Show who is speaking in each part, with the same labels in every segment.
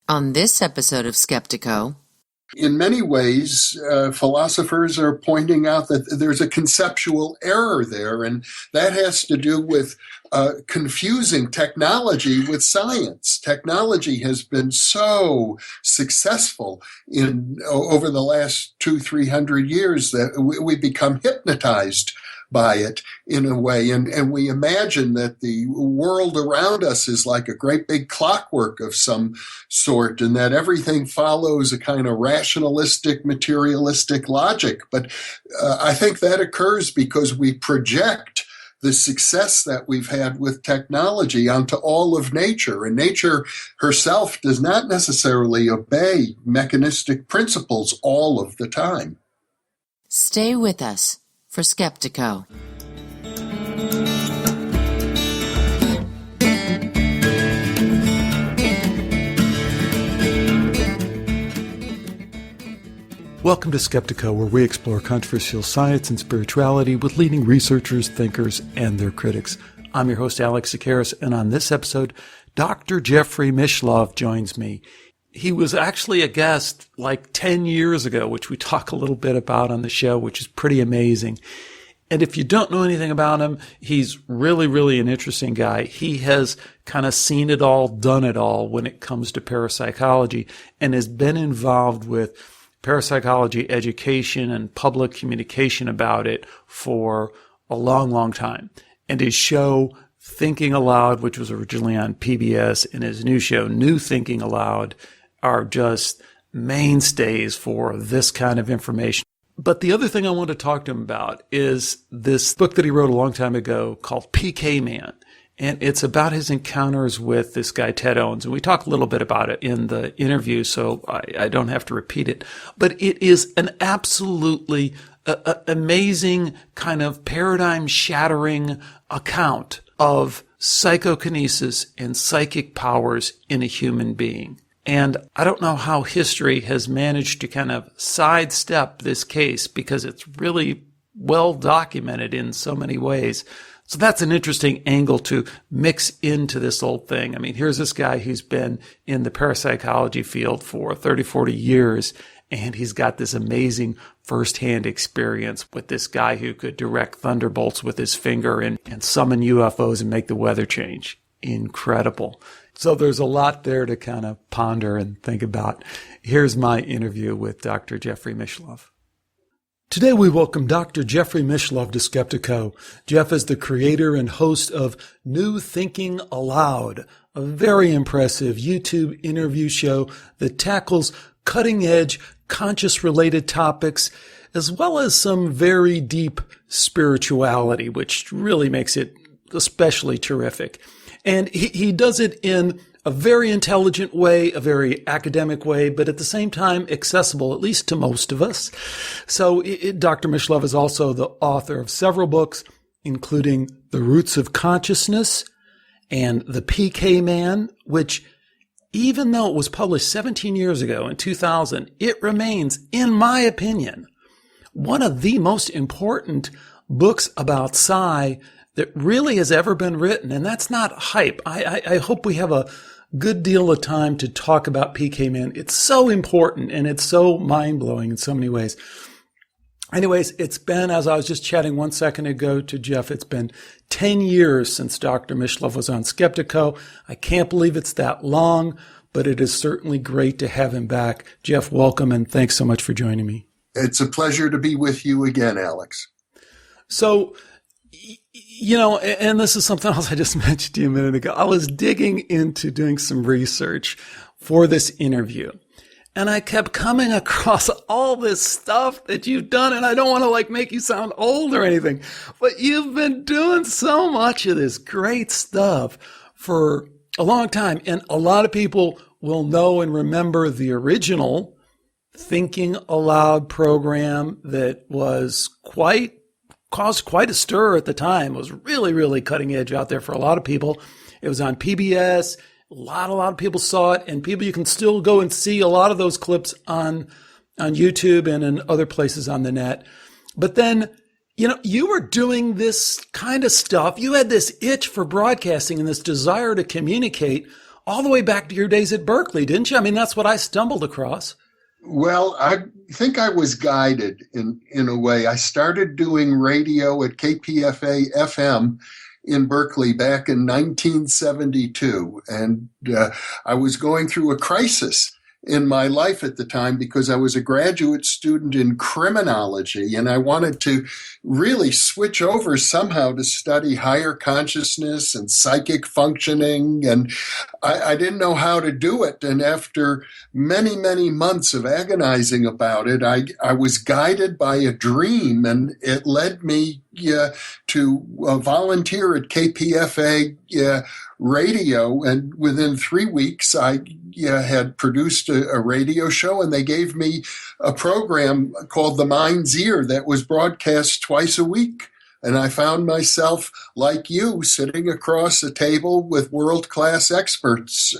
Speaker 1: On this episode of Skeptiko,
Speaker 2: in many ways, philosophers are pointing out that there's a conceptual error there, and that has to do with confusing technology with science. Technology has been so successful over the last 200-300 years that we become hypnotized by it in a way. And we imagine that the world around us is like a great big clockwork of some sort, and that everything follows a kind of rationalistic, materialistic logic. But I think that occurs because we project the success that we've had with technology onto all of nature. And nature herself does not necessarily obey mechanistic principles all of the time.
Speaker 1: stay with us for Skeptiko.
Speaker 3: Welcome to Skeptiko, where we explore controversial science and spirituality with leading researchers, thinkers, and their critics. I'm your host, Alex Sakaris, and on this episode, Dr. Jeffrey Mishlove joins me. He was actually a guest like 10 years ago, which we talk a little bit about on the show, which is pretty amazing. And if you don't know anything about him, he's really, really an interesting guy. He has kind of seen it all, done it all when it comes to parapsychology, and has been involved with parapsychology education and public communication about it for a long, long time. And his show, Thinking Aloud, which was originally on PBS, and his new show, New Thinking Aloud, are just mainstays for this kind of information. But the other thing I want to talk to him about is this book that he wrote a long time ago called PK Man. And it's about his encounters with this guy, Ted Owens. And we talk a little bit about it in the interview, so I don't have to repeat it. But it is an absolutely amazing kind of paradigm-shattering account of psychokinesis and psychic powers in a human being. And I don't know how history has managed to kind of sidestep this case because it's really well documented in so many ways. So that's an interesting angle to mix into this whole thing. I mean, here's this guy who's been in the parapsychology field for 30, 40 years, and he's got this amazing firsthand experience with this guy who could direct thunderbolts with his finger and summon UFOs and make the weather change. Incredible. So there's a lot there to kind of ponder and think about. Here's my interview with Dr. Jeffrey Mishlove. Today we welcome Dr. Jeffrey Mishlove to Skeptiko. Jeff is the creator and host of New Thinking Aloud, a very impressive YouTube interview show that tackles cutting-edge, conscious-related topics, as well as some very deep spirituality, which really makes it especially terrific. And he does it in a very intelligent way, a very academic way, but at the same time accessible, at least to most of us. So Dr. Mishlove is also the author of several books, including The Roots of Consciousness and The PK Man, which, even though it was published 17 years ago in 2000, it remains, in my opinion, one of the most important books about psi that really has ever been written. And that's not hype. I hope we have a good deal of time to talk about PK Man. It's so important and it's so mind-blowing in so many ways. Anyways, it's been, as I was just chatting 1 second ago to Jeff, it's been 10 years since Dr. Mishlove was on Skeptiko. I can't believe it's that long, but it is certainly great to have him back. Jeff, welcome, and thanks so much for joining me.
Speaker 2: It's a pleasure to be with you again, Alex.
Speaker 3: So, you know, and this is something else I just mentioned to you a minute ago. I was digging into doing some research for this interview, and I kept coming across all this stuff that you've done, and I don't want to make you sound old or anything, but you've been doing so much of this great stuff for a long time. And a lot of people will know and remember the original Thinking Aloud program that was caused quite a stir at the time. It was really, really cutting edge out there for a lot of people. It was on PBS. A lot of people saw it, and you can still go and see a lot of those clips on YouTube and in other places on the net. But then, you know, you were doing this kind of stuff. You had this itch for broadcasting and this desire to communicate all the way back to your days at Berkeley, didn't you? I mean, that's what I stumbled across.
Speaker 2: Well, I think I was guided in a way. I started doing radio at KPFA FM in Berkeley back in 1972. And I was going through a crisis in my life at the time because I was a graduate student in criminology, and I wanted to really switch over somehow to study higher consciousness and psychic functioning, and I didn't know how to do it. And after many, many months of agonizing about it, I was guided by a dream, and it led me to volunteer at KPFA radio, and within 3 weeks I had produced a radio show, and they gave me a program called The Mind's Ear that was broadcast twice a week. And I found myself, like you, sitting across a table with world-class experts.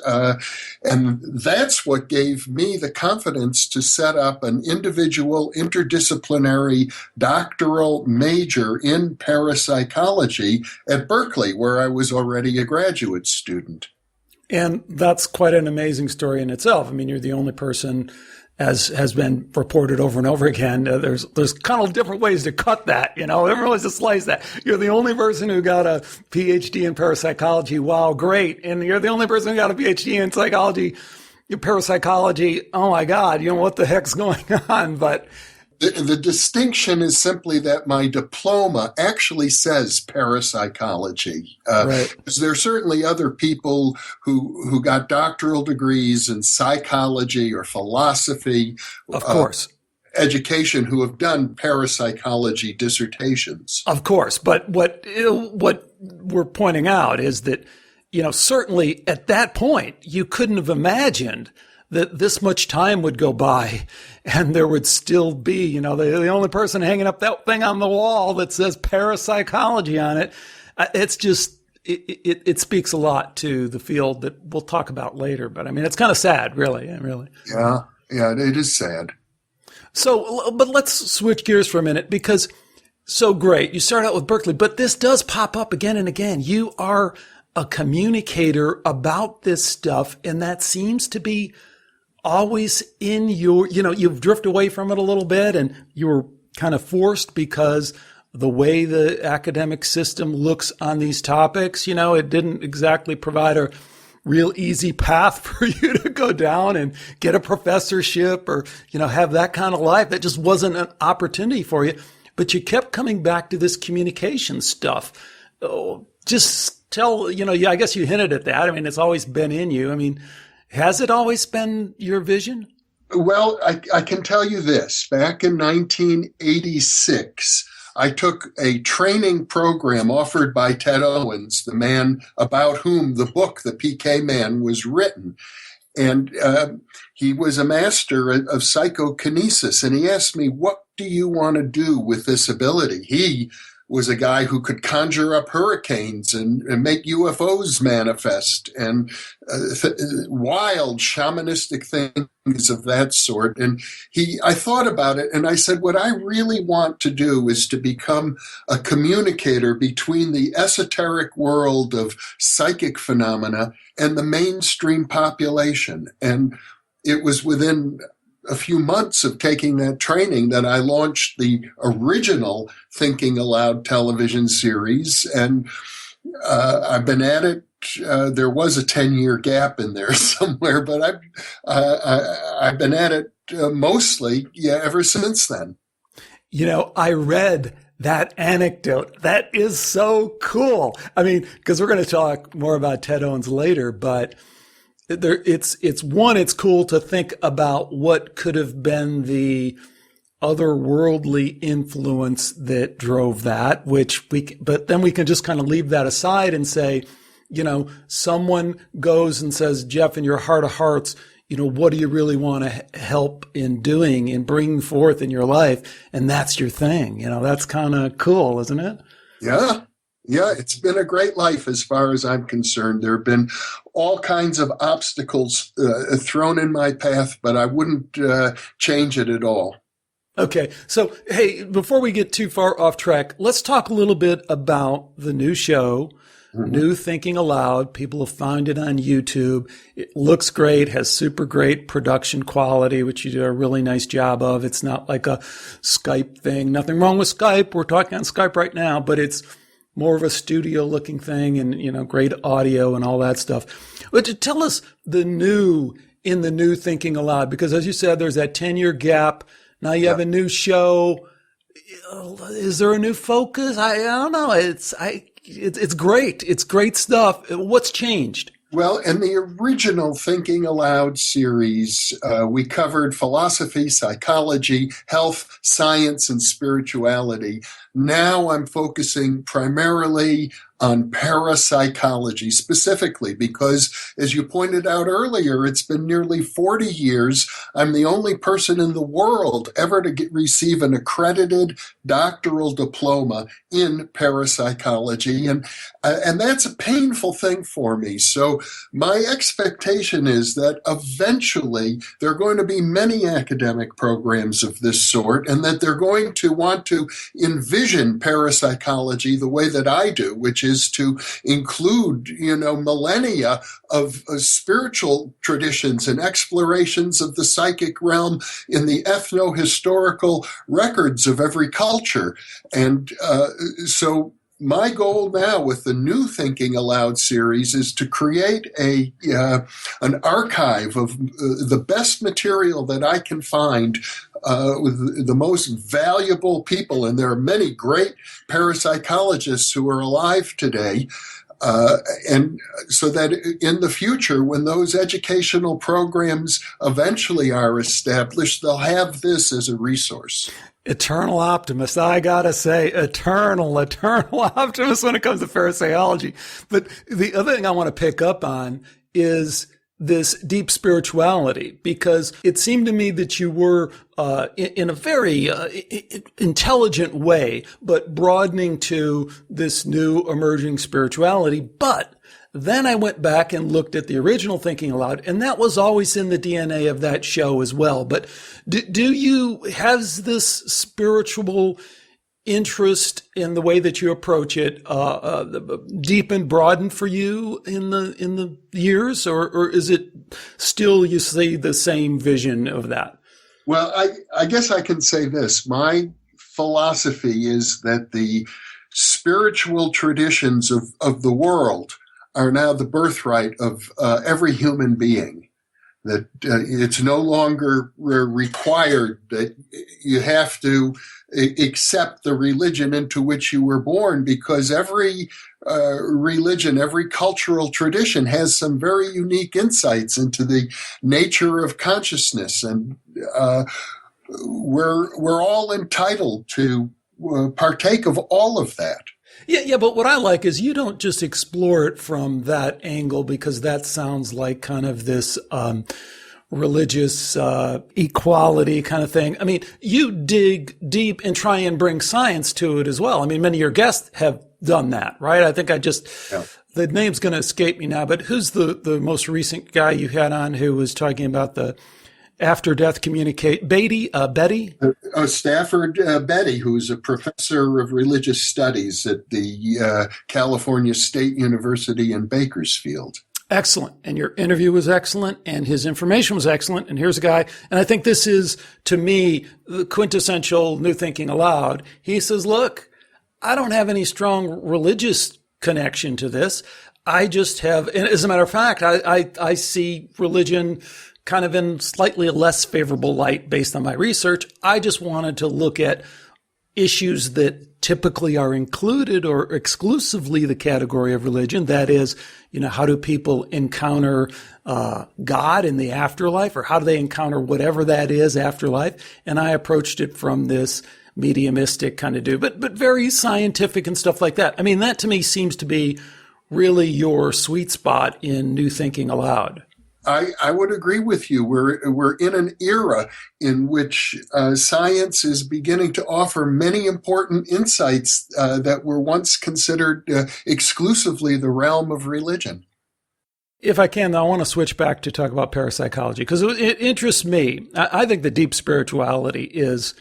Speaker 2: And that's what gave me the confidence to set up an individual interdisciplinary doctoral major in parapsychology at Berkeley, where I was already a graduate student.
Speaker 3: And that's quite an amazing story in itself. I mean, you're the only person, as has been reported over and over again, there's kind of different ways to cut that, different ways to slice that. You're the only person who got a PhD in parapsychology. Wow, great. And you're the only person who got a PhD in parapsychology. Oh my God, what the heck's going on? But
Speaker 2: the distinction is simply that my diploma actually says parapsychology.
Speaker 3: Right.
Speaker 2: There are certainly other people who got doctoral degrees in psychology or philosophy,
Speaker 3: of course,
Speaker 2: education, who have done parapsychology dissertations.
Speaker 3: Of course, but what we're pointing out is that certainly at that point you couldn't have imagined that this much time would go by and there would still be, the only person hanging up that thing on the wall that says parapsychology on it. It's just, it speaks a lot to the field that we'll talk about later. But I mean, it's kind of sad, really.
Speaker 2: Yeah, it is sad.
Speaker 3: So, but let's switch gears for a minute, because so great. You start out with Berkeley, but this does pop up again and again. You are a communicator about this stuff, and that seems to be always in your, you've drifted away from it a little bit, and you were kind of forced because the way the academic system looks on these topics, it didn't exactly provide a real easy path for you to go down and get a professorship or, have that kind of life. That just wasn't an opportunity for you, but you kept coming back to this communication stuff. Oh, just tell, I guess you hinted at that. I mean, it's always been in you. I mean, has it always been your vision?
Speaker 2: Well, I can tell you this. Back in 1986, I took a training program offered by Ted Owens, the man about whom the book, The PK Man, was written. And he was a master of psychokinesis. And he asked me, what do you want to do with this ability? He was a guy who could conjure up hurricanes and make UFOs manifest and wild shamanistic things of that sort. And I thought about it, and I said, what I really want to do is to become a communicator between the esoteric world of psychic phenomena and the mainstream population. And it was within a few months of taking that training that I launched the original Thinking Aloud television series. And I've been at it. There was a 10-year gap in there somewhere, but I've been at it mostly ever since then.
Speaker 3: I read that anecdote. That is so cool. I mean, because we're going to talk more about Ted Owens later, but it's cool to think about what could have been the otherworldly influence that drove that, but then we can just kind of leave that aside and say, someone goes and says, Jeff, in your heart of hearts, what do you really want to help in doing and bringing forth in your life? And that's your thing. That's kind of cool, isn't it?
Speaker 2: Yeah. Yeah, it's been a great life as far as I'm concerned. There have been all kinds of obstacles thrown in my path, but I wouldn't change it at all.
Speaker 3: Okay. So, hey, before we get too far off track, let's talk a little bit about the new show, New Thinking Aloud. People have found it on YouTube. It looks great, has super great production quality, which you do a really nice job of. It's not like a Skype thing. Nothing wrong with Skype. We're talking on Skype right now, but it's more of a studio looking thing and, great audio and all that stuff. But to tell us in the New Thinking Aloud, because as you said, there's that 10-year gap. Now you have a new show. Is there a new focus? I don't know. It's great. It's great stuff. What's changed?
Speaker 2: Well, in the original Thinking Aloud series, we covered philosophy, psychology, health, science, and spirituality. Now I'm focusing primarily on parapsychology specifically because, as you pointed out earlier, it's been nearly 40 years. I'm the only person in the world ever to receive an accredited doctoral diploma in parapsychology, and that's a painful thing for me. So my expectation is that eventually there are going to be many academic programs of this sort, and that they're going to want to envision parapsychology the way that I do, which is to include, millennia of spiritual traditions and explorations of the psychic realm in the ethno-historical records of every culture. And so my goal now with the New Thinking Aloud series is to create an archive of the best material that I can find with the most valuable people, and there are many great parapsychologists who are alive today, and so that in the future, when those educational programs eventually are established, they'll have this as a resource.
Speaker 3: Eternal optimist. I gotta say, eternal optimist when it comes to parapsychology. But the other thing I want to pick up on is this deep spirituality, because it seemed to me that you were, in a very intelligent way, but broadening to this new emerging spirituality. But then I went back and looked at the original Thinking Aloud, and that was always in the DNA of that show as well. But has this spiritual interest in the way that you approach it deepened, broadened for you in the years, or is it still you see the same vision of that?
Speaker 2: Well, I guess I can say this. My philosophy is that the spiritual traditions of the world are now the birthright of every human being. That it's no longer required that you have to accept the religion into which you were born, because every religion, every cultural tradition has some very unique insights into the nature of consciousness, and we're all entitled to partake of all of that.
Speaker 3: Yeah, but what I like is you don't just explore it from that angle, because that sounds like kind of this religious equality kind of thing. I mean, you dig deep and try and bring science to it as well. I mean, many of your guests have done that, right? I think the name's going to escape me now, but who's the most recent guy you had on who was talking about the after-death Betty?
Speaker 2: Stafford Betty, who's a professor of religious studies at the California State University in Bakersfield.
Speaker 3: Excellent. And your interview was excellent, and his information was excellent. And here's a guy, and I think this is, to me, the quintessential New Thinking Aloud. He says, look, I don't have any strong religious connection to this. I just have, and as a matter of fact, I see religion kind of in slightly less favorable light based on my research. I just wanted to look at issues that typically are included or exclusively the category of religion. That is, how do people encounter God in the afterlife, or how do they encounter whatever that is, afterlife? And I approached it from this mediumistic kind of but very scientific and stuff like that. I mean, that to me seems to be really your sweet spot in New Thinking Aloud.
Speaker 2: I would agree with you. We're in an era in which science is beginning to offer many important insights that were once considered exclusively the realm of religion.
Speaker 3: If I can, I want to switch back to talk about parapsychology, because it interests me. I think the deep spirituality is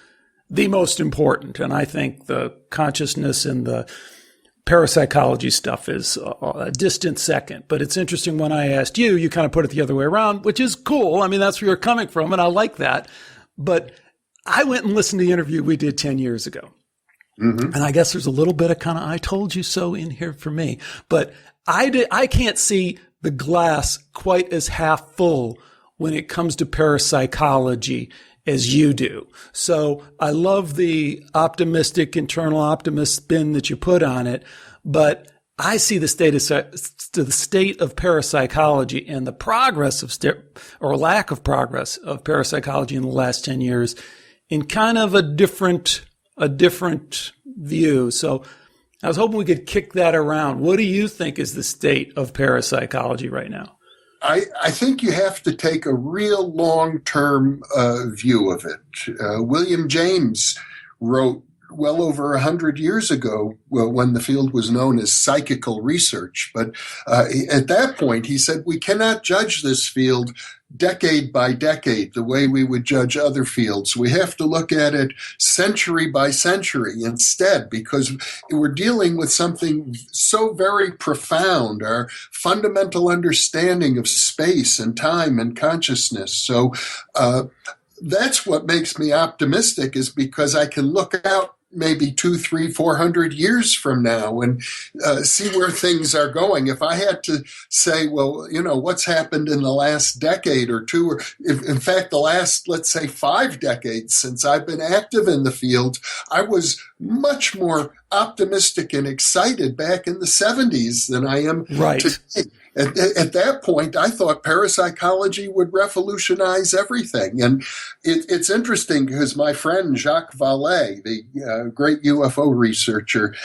Speaker 3: the most important, and I think the consciousness and the parapsychology stuff is a distant second. But it's interesting, when I asked you, you kind of put it the other way around, which is cool. I mean, that's where you're coming from, and I like that. But I went and listened to the interview we did 10 years ago. Mm-hmm. And I guess there's a little bit of kind of I told you so in here for me. But I can't see the glass quite as half full when it comes to parapsychology as you do. So I love the optimistic, internal optimist spin that you put on it, but I see the state of parapsychology and the progress of or lack of progress of parapsychology in the last 10 years in kind of a different view. So I was hoping we could kick that around. What do you think is the state of parapsychology right now?
Speaker 2: I think you have to take a real long-term view of it. William James wrote well over 100 years ago, when the field was known as psychical research. But at that point, he said, we cannot judge this field decade by decade the way we would judge other fields. We have to look at it century by century instead, because we're dealing with something so very profound, our fundamental understanding of space and time and consciousness. So that's what makes me optimistic, is because I can look out maybe 200, 300, 400 years from now and see where things are going. If I had to say, well, what's happened in the last decade or two, or in fact, the last, let's say, 5 decades since I've been active in the field, I was much more optimistic and excited back in the 70s than I am today. At that point, I thought parapsychology would revolutionize everything. And it's interesting because my friend Jacques Vallée, the great UFO researcher,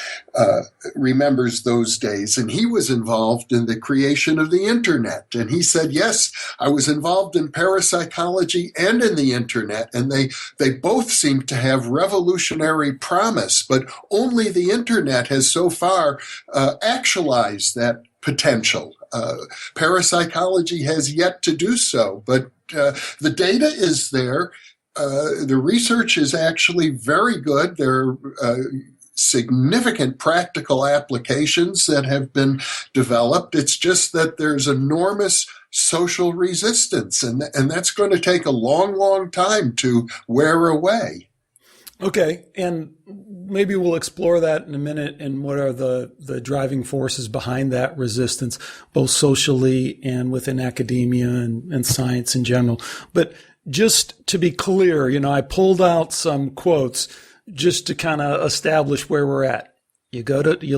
Speaker 2: remembers those days. And he was involved in the creation of the internet. And he said, yes, I was involved in parapsychology and in the internet. And they both seem to have revolutionary promise. But only the internet has so far actualized that potential. Parapsychology has yet to do so, but the data is there. The research is actually very good. There are significant practical applications that have been developed. It's just that there's enormous social resistance, and that's going to take a long, long time to wear away.
Speaker 3: Okay, and maybe we'll explore that in a minute, and what are the driving forces behind that resistance, both socially and within academia and science in general. But just to be clear, I pulled out some quotes just to kind of establish where we're at. You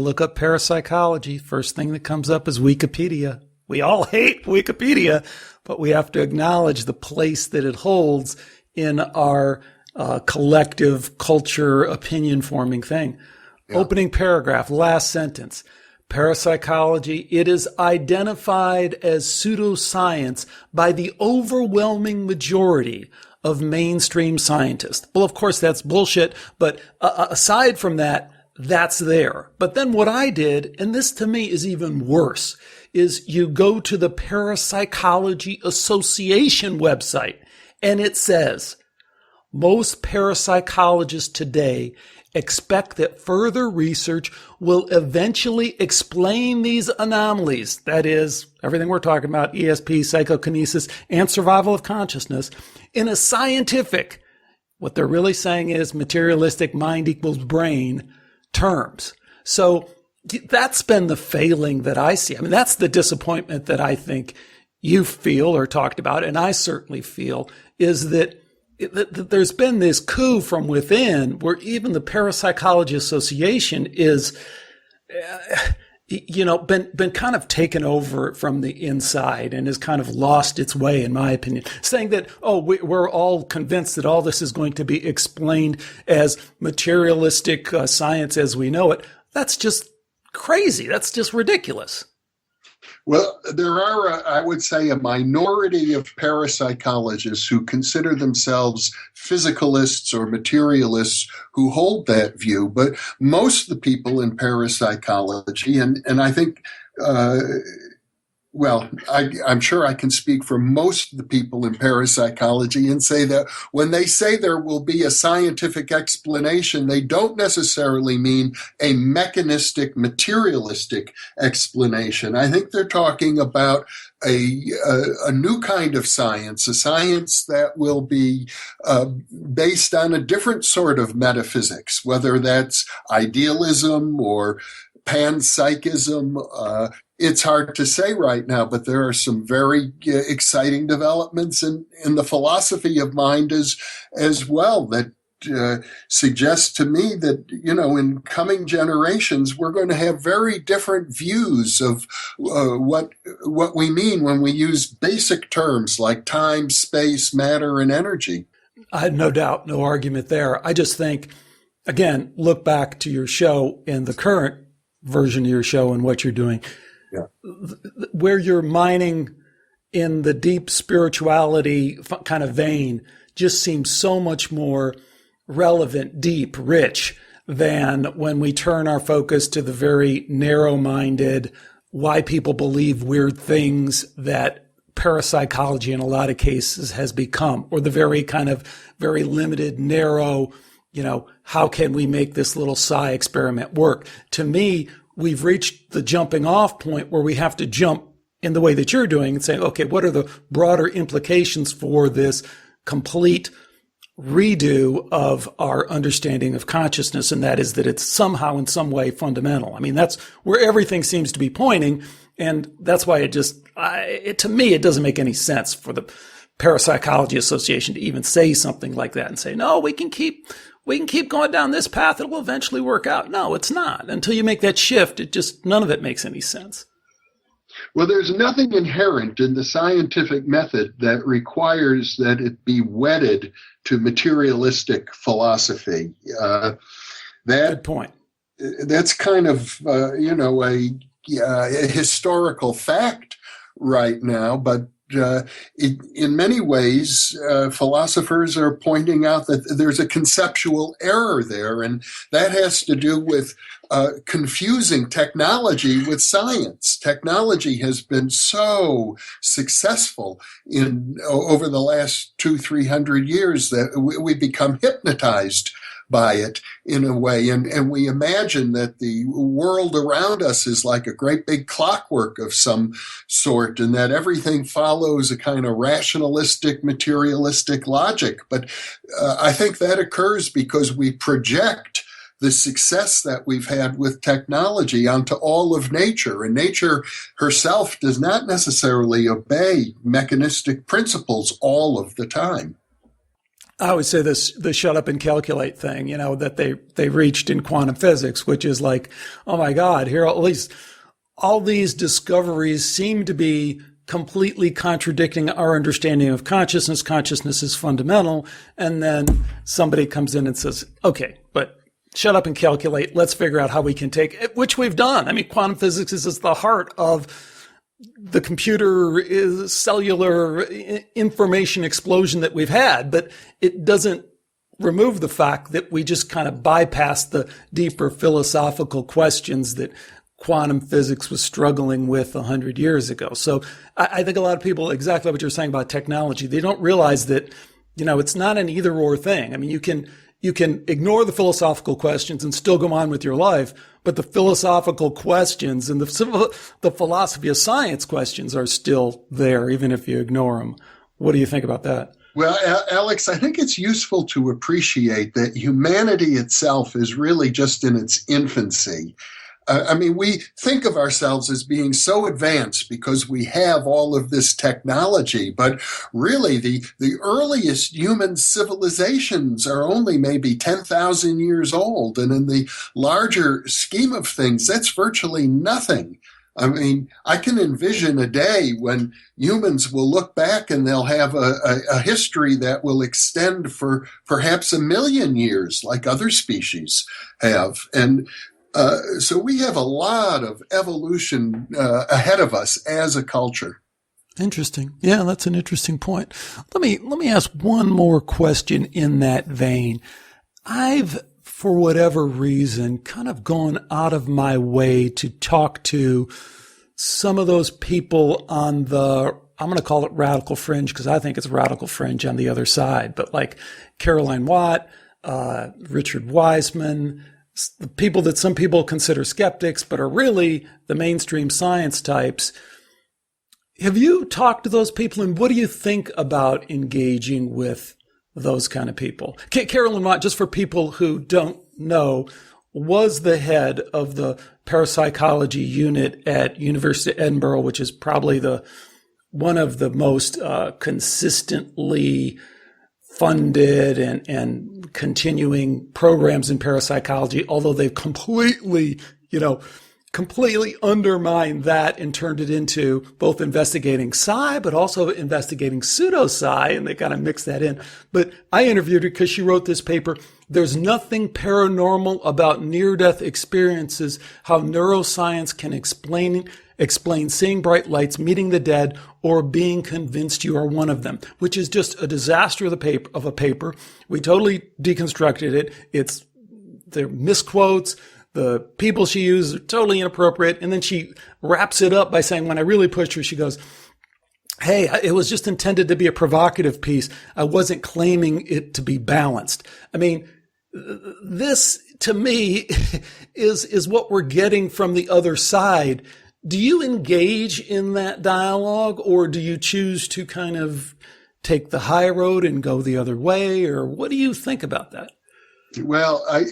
Speaker 3: look up parapsychology, first thing that comes up is Wikipedia. We all hate Wikipedia, but we have to acknowledge the place that it holds in our collective culture, opinion forming thing. Yeah. Opening paragraph, last sentence. Parapsychology, it is identified as pseudoscience by the overwhelming majority of mainstream scientists. Well, of course, that's bullshit, but aside from that, that's there. But then what I did, and this to me is even worse, is you go to the Parapsychology Association website, and it says, most parapsychologists today expect that further research will eventually explain these anomalies. That is, everything we're talking about, ESP, psychokinesis, and survival of consciousness, in a scientific, what they're really saying is materialistic mind equals brain terms. So that's been the failing that I see. I mean, that's the disappointment that I think you feel or talked about, and I certainly feel, is that there's been this coup from within where even the Parapsychology Association is, been kind of taken over from the inside and has kind of lost its way, in my opinion, saying that, we're all convinced that all this is going to be explained as materialistic science as we know it. That's just crazy. That's just ridiculous.
Speaker 2: Well, there are, I would say, a minority of parapsychologists who consider themselves physicalists or materialists who hold that view. But most of the people in parapsychology, and I think Well, I'm sure I can speak for most of the people in parapsychology and say that when they say there will be a scientific explanation, they don't necessarily mean a mechanistic, materialistic explanation. I think they're talking about a new kind of science, a science that will be based on a different sort of metaphysics, whether that's idealism or panpsychism. It's hard to say right now, but there are some very exciting developments in the philosophy of mind as well that suggests to me that, in coming generations, we're going to have very different views of what we mean when we use basic terms like time, space, matter, and energy.
Speaker 3: I have no doubt, no argument there. I just think, again, look back to your show and the current version of your show and what you're doing.
Speaker 2: Yeah.
Speaker 3: Where you're mining in the deep spirituality kind of vein just seems so much more relevant, deep, rich than when we turn our focus to the very narrow-minded, why people believe weird things that parapsychology in a lot of cases has become, or the very kind of very limited, narrow, how can we make this little psi experiment work? To me, we've reached the jumping off point where we have to jump in the way that you're doing and say, okay, what are the broader implications for this complete redo of our understanding of consciousness? And that is that it's somehow in some way fundamental. I mean, that's where everything seems to be pointing. And that's why to me, it doesn't make any sense for the Parapsychology Association to even say something like that and say, no, we can keep going down this path. It will eventually work out. No, it's not. Until you make that shift, none of it makes any sense.
Speaker 2: Well, there's nothing inherent in the scientific method that requires that it be wedded to materialistic philosophy.
Speaker 3: Good point.
Speaker 2: That's kind of, a historical fact right now, but in many ways, philosophers are pointing out that there's a conceptual error there, and that has to do with confusing technology with science. Technology has been so successful over the last 200-300 years that we become hypnotized by it in a way. And we imagine that the world around us is like a great big clockwork of some sort, and that everything follows a kind of rationalistic, materialistic logic. But I think that occurs because we project the success that we've had with technology onto all of nature. And nature herself does not necessarily obey mechanistic principles all of the time.
Speaker 3: I always say this, the shut up and calculate thing, that they reached in quantum physics, which is like, oh my God, here all these discoveries seem to be completely contradicting our understanding of consciousness. Consciousness is fundamental. And then somebody comes in and says, okay, but shut up and calculate. Let's figure out how we can take it, which we've done. I mean, quantum physics is the heart of the computer is cellular information explosion that we've had, but it doesn't remove the fact that we just kind of bypass the deeper philosophical questions that quantum physics was struggling with 100 years ago. So I think a lot of people, exactly what you're saying about technology, they don't realize that, it's not an either or thing. I mean, you can ignore the philosophical questions and still go on with your life, but the philosophical questions and the philosophy of science questions are still there, even if you ignore them. What do you think about that?
Speaker 2: Well, Alex, I think it's useful to appreciate that humanity itself is really just in its infancy. We think of ourselves as being so advanced because we have all of this technology, but really the earliest human civilizations are only maybe 10,000 years old. And in the larger scheme of things, that's virtually nothing. I can envision a day when humans will look back and they'll have a history that will extend for perhaps 1 million years, like other species have. And so we have a lot of evolution ahead of us as a culture.
Speaker 3: Interesting. Yeah, that's an interesting point. Let me ask one more question in that vein. I've, for whatever reason, kind of gone out of my way to talk to some of those people on the, I'm going to call it radical fringe because I think it's radical fringe on the other side, but like Caroline Watt, Richard Wiseman, the people that some people consider skeptics, but are really the mainstream science types. Have you talked to those people, and what do you think about engaging with those kind of people? Caroline Watt, just for people who don't know, was the head of the parapsychology unit at University of Edinburgh, which is probably one of the most consistently funded and continuing programs in parapsychology, although they've completely undermined that and turned it into both investigating psi, but also investigating pseudo-psi, and they kind of mix that in. But I interviewed her because she wrote this paper, There's Nothing Paranormal About Near-Death Experiences, How Neuroscience Can Explain Seeing Bright Lights, Meeting the Dead, or Being Convinced You Are One of Them, which is just a disaster of a paper. We totally deconstructed it. They're misquotes. The people she used are totally inappropriate. And then she wraps it up by saying, when I really pushed her, she goes, hey, it was just intended to be a provocative piece. I wasn't claiming it to be balanced. I mean, this to me is what we're getting from the other side. Do you engage in that dialogue, or do you choose to kind of take the high road and go the other way? Or what do you think about that?
Speaker 2: Well, I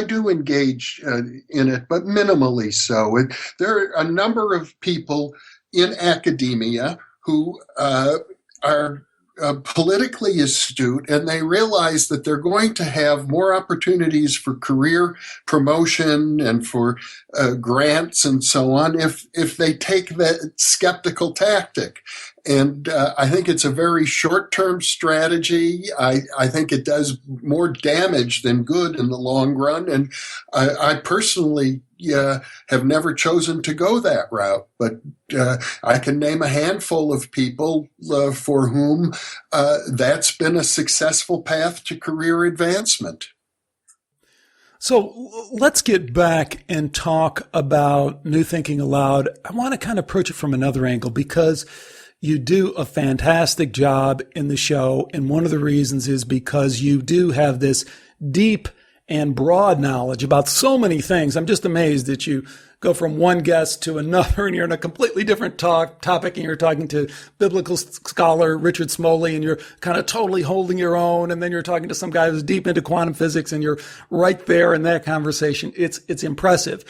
Speaker 2: do engage in it, but minimally so. There are a number of people in academia who are politically astute, and they realize that they're going to have more opportunities for career promotion and for grants and so on if they take that skeptical tactic. And I think it's a very short-term strategy. I think it does more damage than good in the long run. And I personally have never chosen to go that route. But I can name a handful of people for whom that's been a successful path to career advancement.
Speaker 3: So let's get back and talk about New Thinking Aloud. I want to kind of approach it from another angle because you do a fantastic job in the show. And one of the reasons is because you do have this deep and broad knowledge about so many things. I'm just amazed that you go from one guest to another and you're in a completely different topic, and you're talking to biblical scholar Richard Smoley and you're kind of totally holding your own. And then you're talking to some guy who's deep into quantum physics and you're right there in that conversation. It's impressive.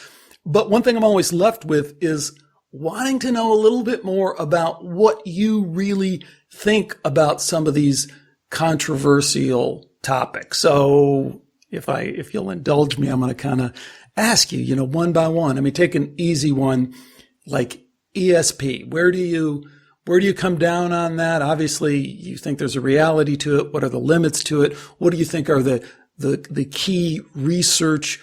Speaker 3: But one thing I'm always left with is wanting to know a little bit more about what you really think about some of these controversial topics. So if you'll indulge me, I'm going to kind of ask you, one by one. I mean, take an easy one like ESP. Where do you come down on that? Obviously, you think there's a reality to it. What are the limits to it? What do you think are the key research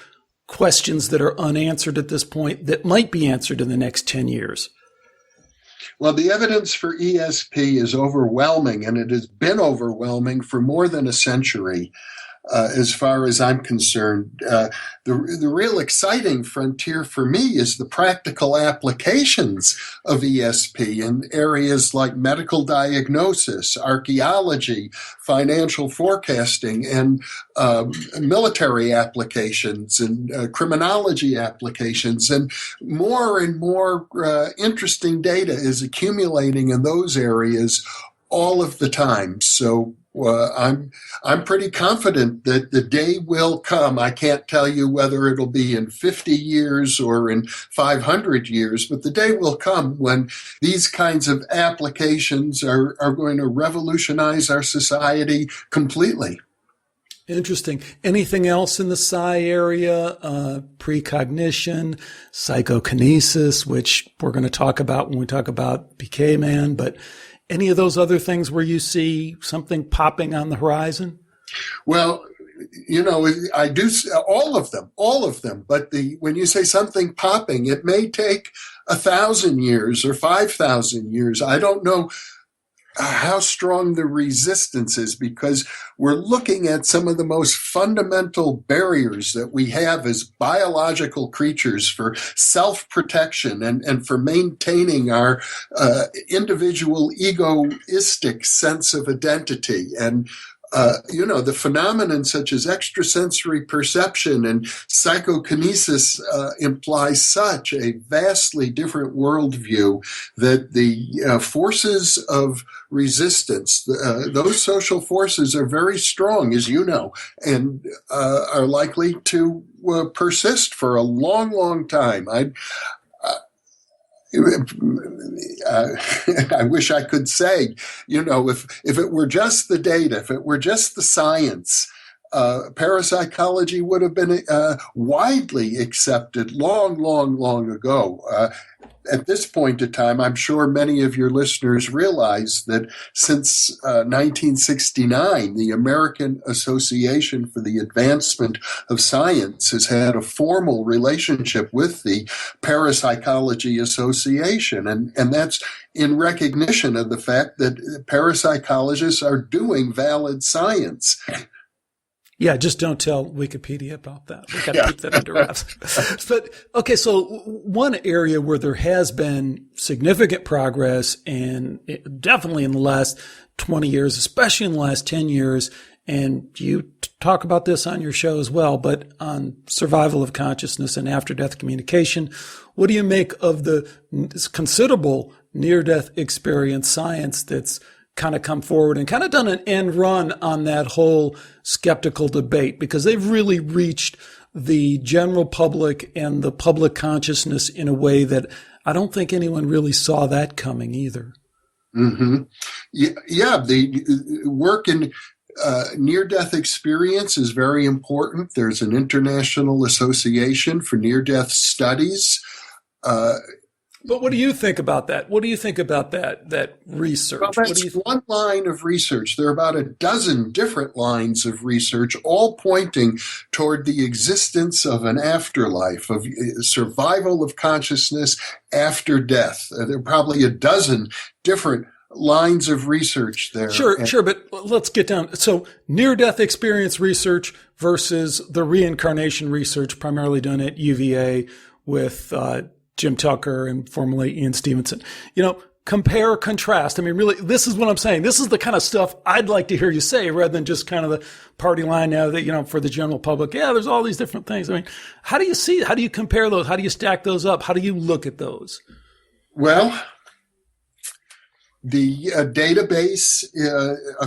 Speaker 3: questions that are unanswered at this point that might be answered in the next 10 years?
Speaker 2: Well, the evidence for ESP is overwhelming, and it has been overwhelming for more than a century. As far as I'm concerned, the real exciting frontier for me is the practical applications of ESP in areas like medical diagnosis, archaeology, financial forecasting, and military applications and criminology applications. And more interesting data is accumulating in those areas all of the time. So I'm pretty confident that the day will come. I can't tell you whether it'll be in 50 years or in 500 years, but the day will come when these kinds of applications are going to revolutionize our society completely.
Speaker 3: Interesting. Anything else in the psi area? Precognition, psychokinesis, which we're going to talk about when we talk about PK Man, but any of those other things where you see something popping on the horizon?
Speaker 2: Well, I do all of them. But when you say something popping, it may take 1,000 years or 5,000 years. I don't know how strong the resistance is, because we're looking at some of the most fundamental barriers that we have as biological creatures for self-protection and for maintaining our individual egoistic sense of identity. And the phenomenon such as extrasensory perception and psychokinesis implies such a vastly different worldview that the forces of resistance, those social forces are very strong, as you know, and are likely to persist for a long, long time. I wish I could say, if it were just the data, if it were just the science, parapsychology would have been widely accepted long, long, long ago. At this point in time, I'm sure many of your listeners realize that since 1969, the American Association for the Advancement of Science has had a formal relationship with the Parapsychology Association, and that's in recognition of the fact that parapsychologists are doing valid science.
Speaker 3: Yeah, just don't tell Wikipedia about that. We got to keep that under wraps. But okay, so one area where there has been significant progress, and definitely in the last 20 years, especially in the last 10 years, and you talk about this on your show as well, but on survival of consciousness and after-death communication, what do you make of the considerable near-death experience science that's kind of come forward and kind of done an end run on that whole skeptical debate, because they've really reached the general public and the public consciousness in a way that I don't think anyone really saw that coming either.
Speaker 2: Mm-hmm. Yeah, the work in near-death experience is very important. There's an international association for near-death studies.
Speaker 3: But what do you think about that? What do you think about that research?
Speaker 2: Well, that's one line of research. There are about a dozen different lines of research, all pointing toward the existence of an afterlife, of survival of consciousness after death. There are probably a dozen different lines of research there.
Speaker 3: Sure, but let's get down. So near-death experience research versus the reincarnation research primarily done at UVA with Jim Tucker and formerly Ian Stevenson. Compare, contrast. I mean, really, this is what I'm saying. This is the kind of stuff I'd like to hear you say rather than just kind of the party line now that, for the general public, there's all these different things. I mean, how do you compare those? How do you stack those up? How do you look at those?
Speaker 2: Well, the database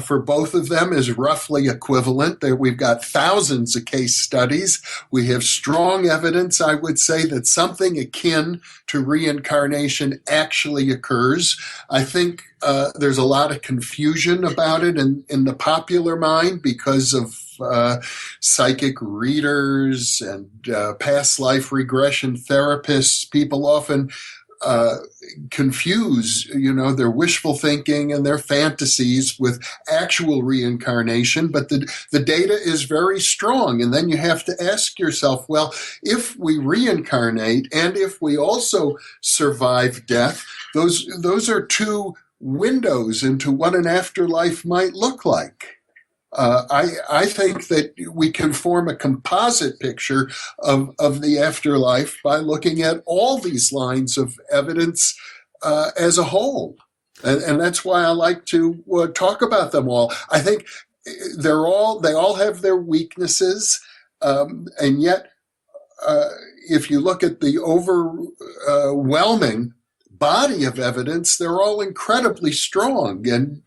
Speaker 2: for both of them is roughly equivalent. We've got thousands of case studies. We have strong evidence, I would say, that something akin to reincarnation actually occurs. I think there's a lot of confusion about it in the popular mind because of psychic readers and past life regression therapists. People often confuse, their wishful thinking and their fantasies with actual reincarnation, but the data is very strong. And then you have to ask yourself, well, if we reincarnate and if we also survive death, those are two windows into what an afterlife might look like. I think that we can form a composite picture of the afterlife by looking at all these lines of evidence as a whole. And that's why I like to talk about them all. I think they all have their weaknesses, and yet if you look at the overwhelming body of evidence, they're all incredibly strong. And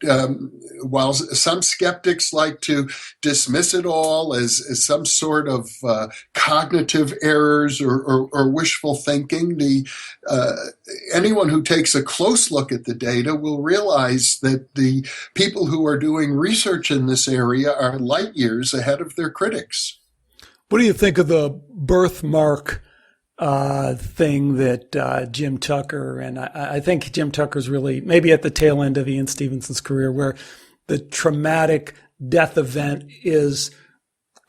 Speaker 2: while some skeptics like to dismiss it all as some sort of cognitive errors or wishful thinking, anyone who takes a close look at the data will realize that the people who are doing research in this area are light years ahead of their critics.
Speaker 3: What do you think of the birthmark thing that Jim Tucker, and I think Jim Tucker's really maybe at the tail end of Ian Stevenson's career, where the traumatic death event is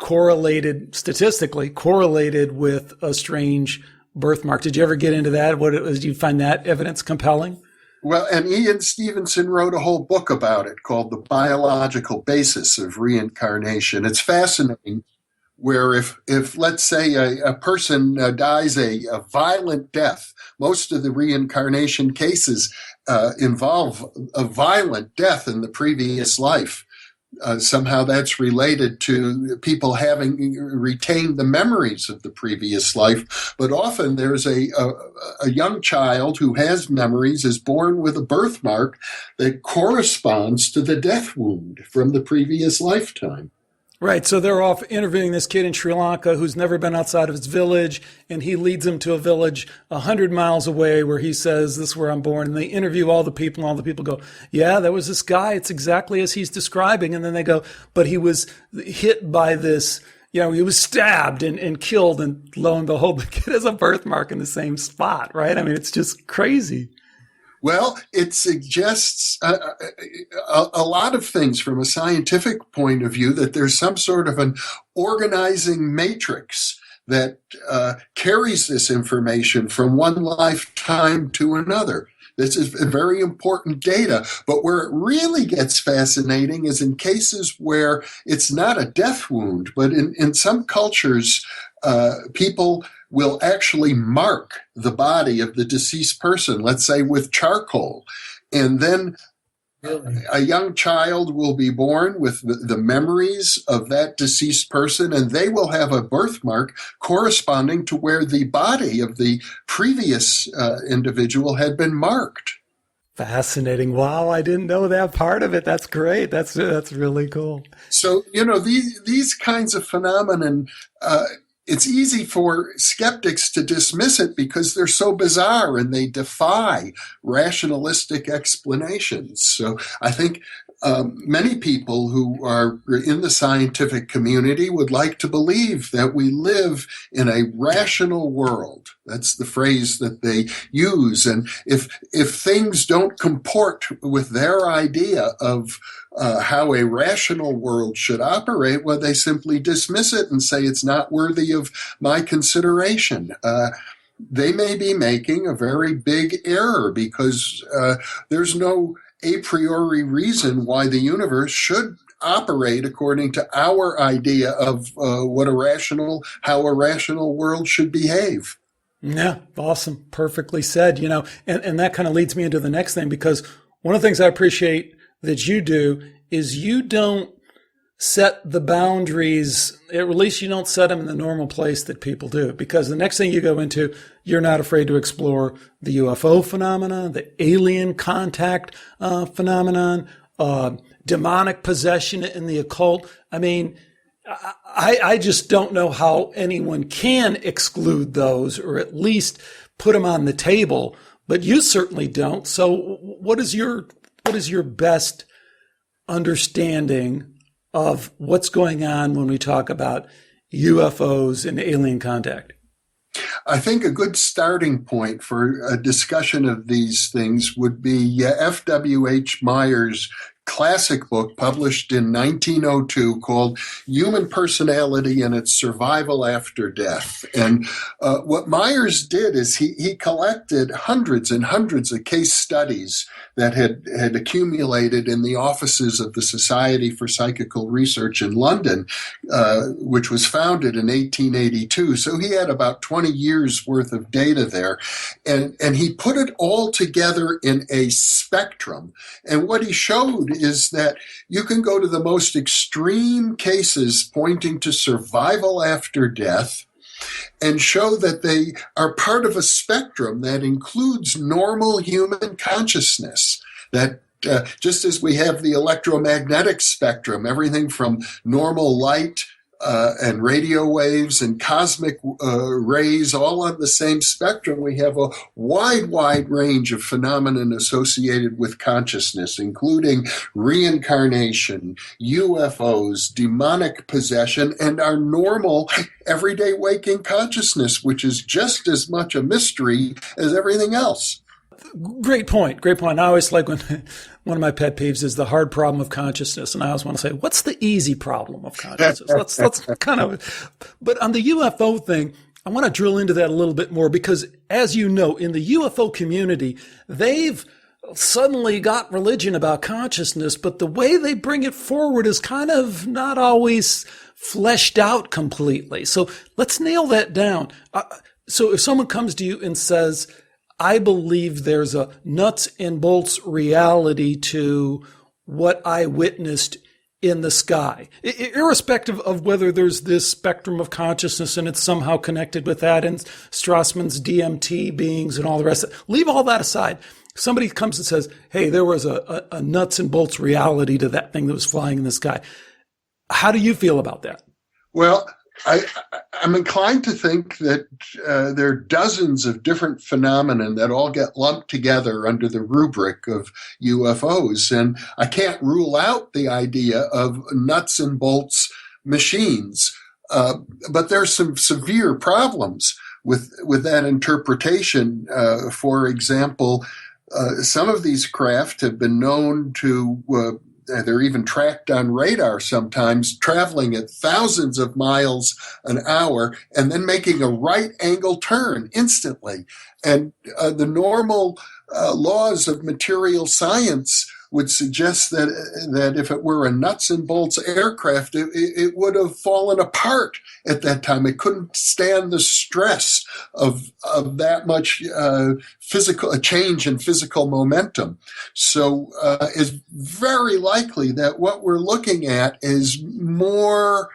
Speaker 3: statistically correlated with a strange birthmark? Did you ever get into that? Did you find that evidence compelling?
Speaker 2: Well, and Ian Stevenson wrote a whole book about it called The Biological Basis of Reincarnation. It's fascinating where if let's say a person dies a violent death, most of the reincarnation cases involve a violent death in the previous life. Somehow that's related to people having retained the memories of the previous life. But often there's a young child who has memories, is born with a birthmark that corresponds to the death wound from the previous lifetime.
Speaker 3: Right. So they're off interviewing this kid in Sri Lanka who's never been outside of his village, and he leads them to a village 100 miles away where he says, "This is where I'm born." And they interview all the people, and all the people go, "Yeah, there was this guy. It's exactly as he's describing." And then they go, "But he was hit by this, he was stabbed and killed." And lo and behold, the kid has a birthmark in the same spot, right? I mean, it's just crazy.
Speaker 2: Well, it suggests a lot of things from a scientific point of view, that there's some sort of an organizing matrix that carries this information from one lifetime to another. This is very important data. But where it really gets fascinating is in cases where it's not a death wound, but in some cultures, people will actually mark the body of the deceased person, let's say with charcoal. And then a young child will be born with the memories of that deceased person, and they will have a birthmark corresponding to where the body of the previous individual had been marked.
Speaker 3: Fascinating. Wow, I didn't know that part of it. That's great. That's really cool.
Speaker 2: So, these kinds of phenomenon, it's easy for skeptics to dismiss it because they're so bizarre and they defy rationalistic explanations. So I think many people who are in the scientific community would like to believe that we live in a rational world. That's the phrase that they use. And if things don't comport with their idea of how a rational world should operate, well, they simply dismiss it and say it's not worthy of my consideration. They may be making a very big error because there's no a priori reason why the universe should operate according to our idea of how a rational world should behave.
Speaker 3: Yeah, awesome. Perfectly said, and that kind of leads me into the next thing, because one of the things I appreciate that you do is you don't set the boundaries, at least you don't set them in the normal place that people do, because the next thing you go into, you're not afraid to explore the UFO phenomena, the alien contact phenomenon, demonic possession in the occult. I mean, I just don't know how anyone can exclude those, or at least put them on the table, but you certainly don't. So what is your best understanding of what's going on when we talk about UFOs and alien contact?
Speaker 2: I think a good starting point for a discussion of these things would be F.W.H. Myers' classic book published in 1902 called Human Personality and Its Survival After Death. And what Myers did is he collected hundreds and hundreds of case studies that had accumulated in the offices of the Society for Psychical Research in London, which was founded in 1882. So he had about 20 years worth of data there. And he put it all together in a spectrum. And what he showed is that you can go to the most extreme cases pointing to survival after death and show that they are part of a spectrum that includes normal human consciousness, that just as we have the electromagnetic spectrum, everything from normal light and radio waves and cosmic rays all on the same spectrum, we have a wide range of phenomena associated with consciousness, including reincarnation, UFOs, demonic possession, and our normal everyday waking consciousness, which is just as much a mystery as everything else.
Speaker 3: Great point. I always like when one of my pet peeves is the hard problem of consciousness. And I always want to say, what's the easy problem of consciousness? Let's kind of, but on the UFO thing, I want to drill into that a little bit more because, as you know, in the UFO community, they've suddenly got religion about consciousness, but the way they bring it forward is kind of not always fleshed out completely. So let's nail that down. So if someone comes to you and says, I believe there's a nuts and bolts reality to what I witnessed in the sky, irrespective of whether there's this spectrum of consciousness and it's somehow connected with that and Strassman's DMT beings and all the rest. Leave all that aside. Somebody comes and says, hey, there was a nuts and bolts reality to that thing that was flying in the sky. How do you feel about that?
Speaker 2: Well, I'm inclined to think that there are dozens of different phenomena that all get lumped together under the rubric of UFOs. And I can't rule out the idea of nuts and bolts machines. But there's some severe problems with that interpretation. For example, some of these craft have been known to they're even tracked on radar sometimes, traveling at thousands of miles an hour and then making a right angle turn instantly. And the normal laws of material science would suggest that if it were a nuts and bolts aircraft, it would have fallen apart at that time. It couldn't stand the stress of that much a change in physical momentum. So it's very likely that what we're looking at is more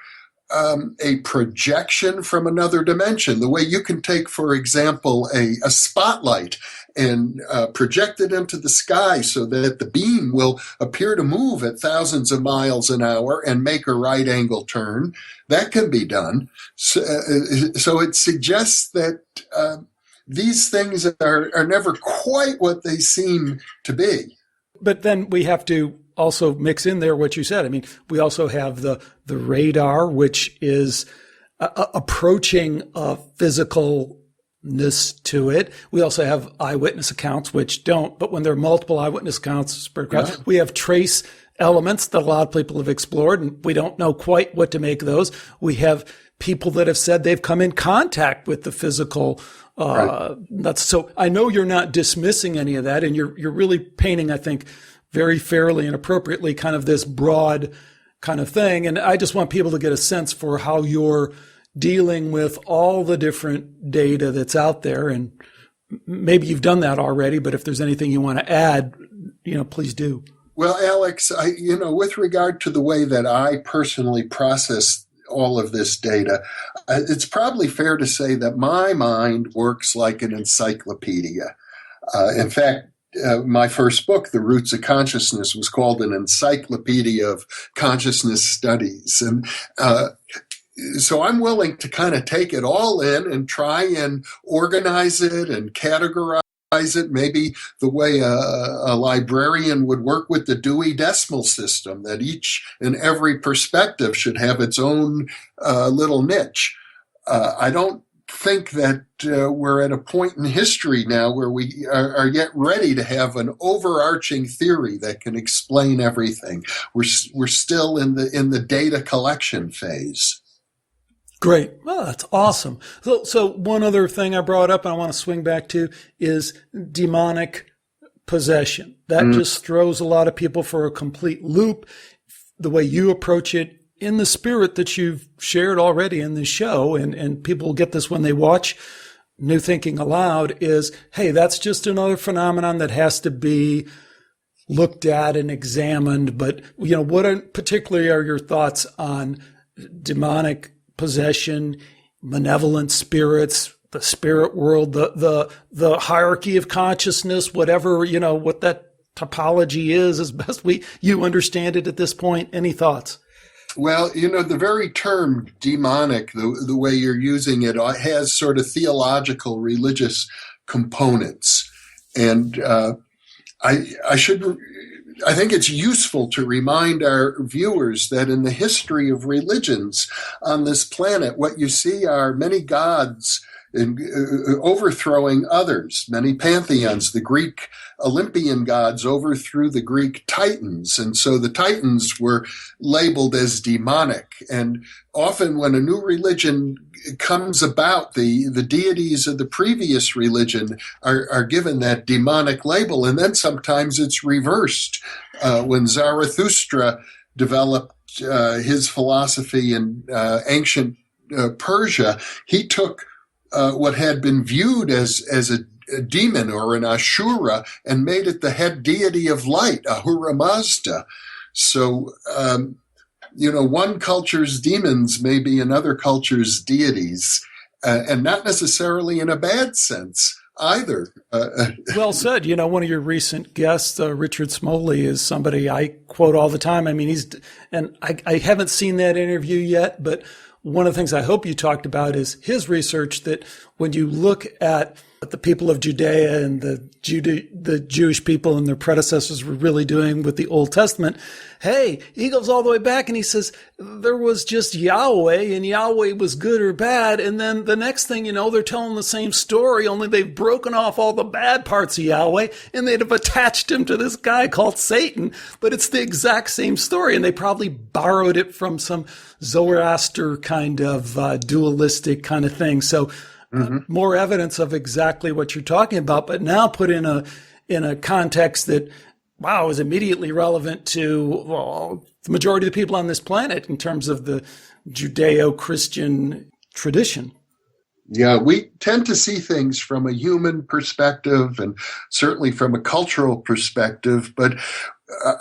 Speaker 2: a projection from another dimension. The way you can take, for example, a spotlight and project it into the sky so that the beam will appear to move at thousands of miles an hour and make a right angle turn. That can be done. So it suggests that these things are never quite what they seem to be.
Speaker 3: But then we have to also mix in there what you said. I mean, we also have the radar, which is approaching a physicalness to it. We also have eyewitness accounts, which don't, but when there are multiple eyewitness accounts, we have trace elements that a lot of people have explored, and we don't know quite what to make of those. We have people that have said they've come in contact with the physical. So I know you're not dismissing any of that, and you're really painting, I think, very fairly and appropriately kind of this broad kind of thing. And I just want people to get a sense for how you're dealing with all the different data that's out there. And maybe you've done that already, but if there's anything you want to add, please do.
Speaker 2: Well, Alex, with regard to the way that I personally process all of this data, it's probably fair to say that my mind works like an encyclopedia. In fact, my first book, The Roots of Consciousness, was called an encyclopedia of consciousness studies. And so I'm willing to kind of take it all in and try and organize it and categorize it, maybe the way a librarian would work with the Dewey Decimal System, that each and every perspective should have its own little niche. I don't think that we're at a point in history now where we are yet ready to have an overarching theory that can explain everything. We're still in the data collection phase.
Speaker 3: Great. Well, that's awesome. So one other thing I brought up and I want to swing back to is demonic possession. That just throws a lot of people for a complete loop. The way you approach it in the spirit that you've shared already in this show, and people will get this when they watch New Thinking Aloud, is, hey, that's just another phenomenon that has to be looked at and examined. But, what particularly are your thoughts on demonic possession, malevolent spirits, the spirit world, the hierarchy of consciousness, whatever, what that topology is, as best you understand it at this point? Any thoughts?
Speaker 2: Well, the very term demonic, the way you're using it, has sort of theological, religious components. And I think it's useful to remind our viewers that in the history of religions on this planet, what you see are many gods overthrowing others. Many pantheons, the Greek Olympian gods overthrew the Greek Titans, and so the Titans were labeled as demonic. And often when a new religion comes about, the deities of the previous religion are given that demonic label, and then sometimes it's reversed. When Zarathustra developed his philosophy in ancient Persia, he took what had been viewed as a demon or an Ashura and made it the head deity of light, Ahura Mazda. So, one culture's demons may be another culture's deities, and not necessarily in a bad sense either.
Speaker 3: Well said. One of your recent guests, Richard Smoley, is somebody I quote all the time. I mean, I haven't seen that interview yet, but one of the things I hope you talked about is his research that when you look at what the people of Judea and the Jewish people and their predecessors were really doing with the Old Testament, hey, he goes all the way back and he says there was just Yahweh and Yahweh was good or bad. And then the next thing you know, they're telling the same story, only they've broken off all the bad parts of Yahweh and they'd have attached him to this guy called Satan. But it's the exact same story. And they probably borrowed it from some Zoroaster kind of dualistic kind of thing. So more evidence of exactly what you're talking about, but now put in a context that, wow, is immediately relevant to the majority of the people on this planet in terms of the Judeo-Christian tradition.
Speaker 2: Yeah, we tend to see things from a human perspective and certainly from a cultural perspective, but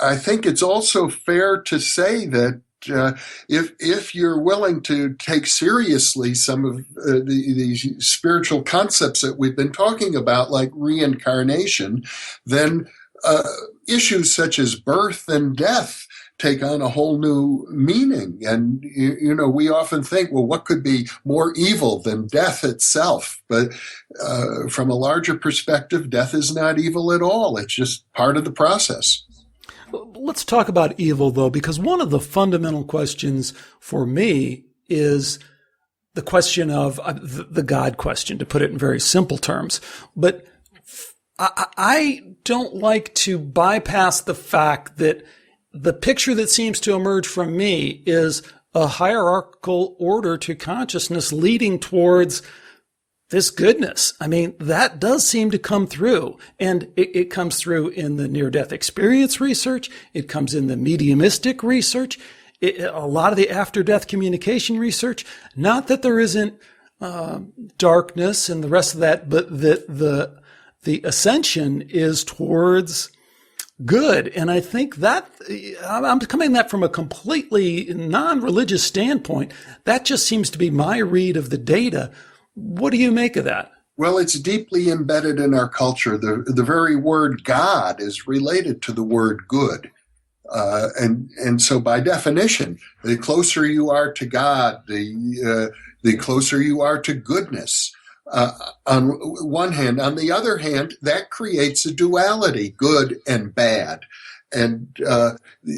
Speaker 2: I think it's also fair to say that if you're willing to take seriously some of these spiritual concepts that we've been talking about, like reincarnation, then issues such as birth and death take on a whole new meaning. And, we often think, well, what could be more evil than death itself? But from a larger perspective, death is not evil at all. It's just part of the process.
Speaker 3: Let's talk about evil, though, because one of the fundamental questions for me is the question of the God question, to put it in very simple terms. But I don't like to bypass the fact that the picture that seems to emerge from me is a hierarchical order to consciousness leading towards this goodness. I mean, that does seem to come through, and it comes through in the near-death experience research. It comes in the mediumistic research, a lot of the after-death communication research. Not that there isn't darkness and the rest of that, but that the ascension is towards good. And I think that I'm coming at that from a completely non-religious standpoint. That just seems to be my read of the data. What do you make of that?
Speaker 2: Well, it's deeply embedded in our culture. The very word God is related to the word good. And so by definition, the closer you are to God, the closer you are to goodness. On one hand. On the other hand, that creates a duality, good and bad. And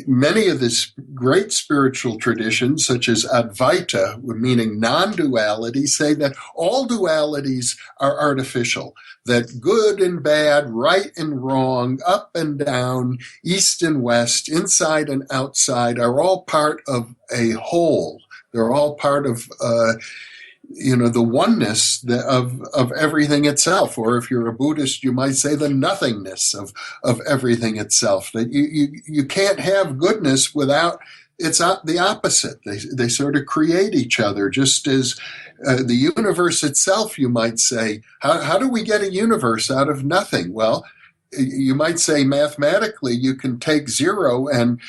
Speaker 2: many of these great spiritual traditions, such as Advaita, meaning non-duality, say that all dualities are artificial, that good and bad, right and wrong, up and down, east and west, inside and outside are all part of a whole. They're all part of the oneness of everything itself, or if you're a Buddhist, you might say the nothingness of everything itself. That you can't have goodness without it's the opposite. They sort of create each other, just as the universe itself. You might say, how do we get a universe out of nothing? Well, you might say mathematically, you can take zero, and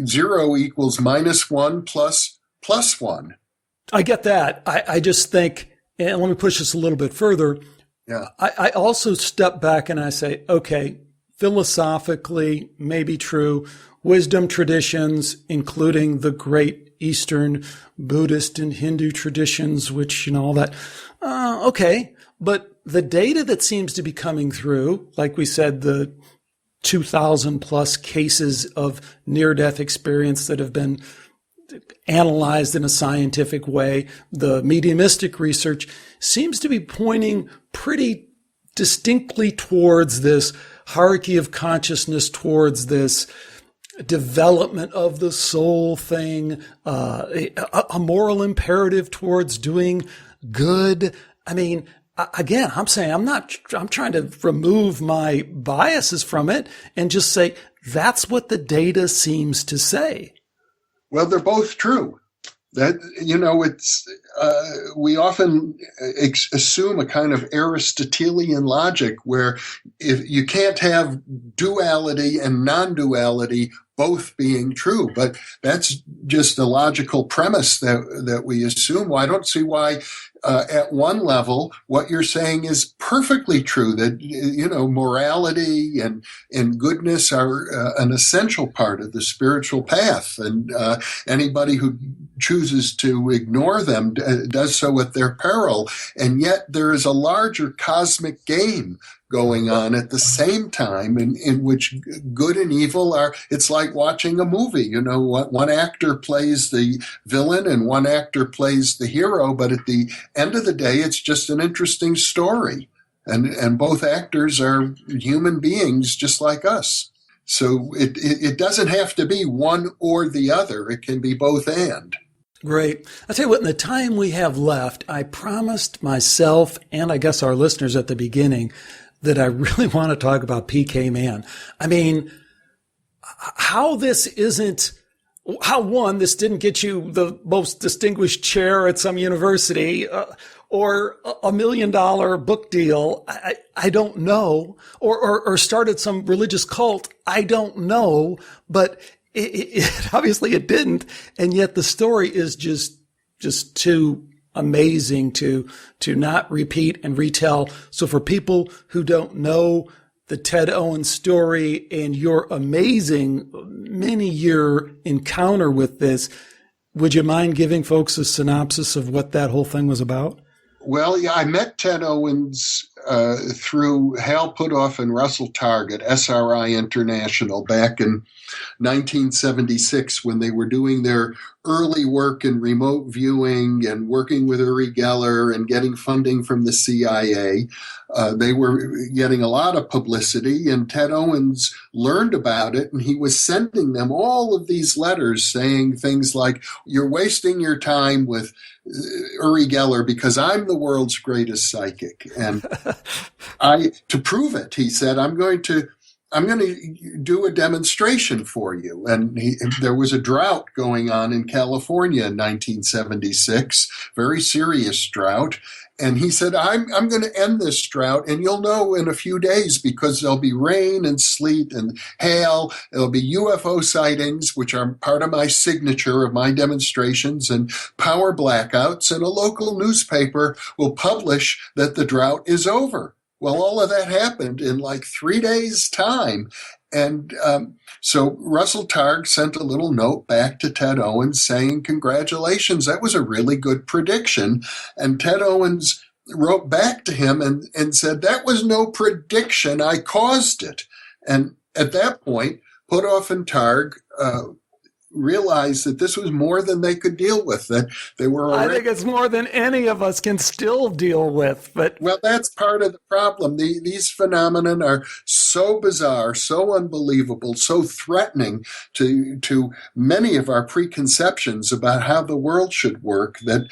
Speaker 2: zero equals -1 plus +1.
Speaker 3: I get that. I just think, and let me push this a little bit further.
Speaker 2: Yeah.
Speaker 3: I also step back and I say, okay, philosophically, maybe true. Wisdom traditions, including the great Eastern Buddhist and Hindu traditions, which, all that. Okay. But the data that seems to be coming through, like we said, the 2,000 plus cases of near-death experience that have been analyzed in a scientific way. The mediumistic research seems to be pointing pretty distinctly towards this hierarchy of consciousness, towards this development of the soul thing, a moral imperative towards doing good. I mean, again, I'm saying I'm trying to remove my biases from it and just say that's what the data seems to say.
Speaker 2: Well, they're both true. That, it's we often assume a kind of Aristotelian logic where if you can't have duality and non-duality both being true, but that's just a logical premise that we assume. Well, I don't see why at one level what you're saying is perfectly true, that morality and goodness are an essential part of the spiritual path, and anybody who chooses to ignore them does so at their peril. And yet there is a larger cosmic game going on at the same time in which good and evil are, it's like watching a movie. One actor plays the villain and one actor plays the hero, but at the end of the day, it's just an interesting story. And both actors are human beings just like us. So it doesn't have to be one or the other. It can be both and.
Speaker 3: Great. I'll tell you what, in the time we have left, I promised myself and I guess our listeners at the beginning that I really want to talk about PK Man. I mean, how this didn't get you the most distinguished chair at some university or $1 million book deal. I don't know. Or started some religious cult. I don't know. But it obviously it didn't. And yet the story is just too amazing to not repeat and retell. So for people who don't know the Ted Owens story and your amazing many-year encounter with this, would you mind giving folks a synopsis of what that whole thing was about?
Speaker 2: Well, yeah, I met Ted Owens through Hal Puthoff and Russell Targ at SRI International back in 1976 when they were doing their early work in remote viewing and working with Uri Geller and getting funding from the CIA. They were getting a lot of publicity, and Ted Owens learned about it, and he was sending them all of these letters saying things like, "You're wasting your time with Uri Geller because I'm the world's greatest psychic." And to prove it, he said, I'm going to do a demonstration for you. And there was a drought going on in California in 1976, very serious drought. And he said, I'm going to end this drought, and you'll know in a few days because there'll be rain and sleet and hail. There'll be UFO sightings, which are part of my signature of my demonstrations, and power blackouts, and a local newspaper will publish that the drought is over. Well, all of that happened in like 3 days' time. And so Russell Targ sent a little note back to Ted Owens saying, "Congratulations, that was a really good prediction." And Ted Owens wrote back to him and said, "That was no prediction, I caused it." And at that point, Puthoff and Targ realized that this was more than they could deal with, that they were already...
Speaker 3: I think it's more than any of us can still deal with. But
Speaker 2: well, that's part of the problem. These phenomena are so bizarre, so unbelievable, so threatening to many of our preconceptions about how the world should work that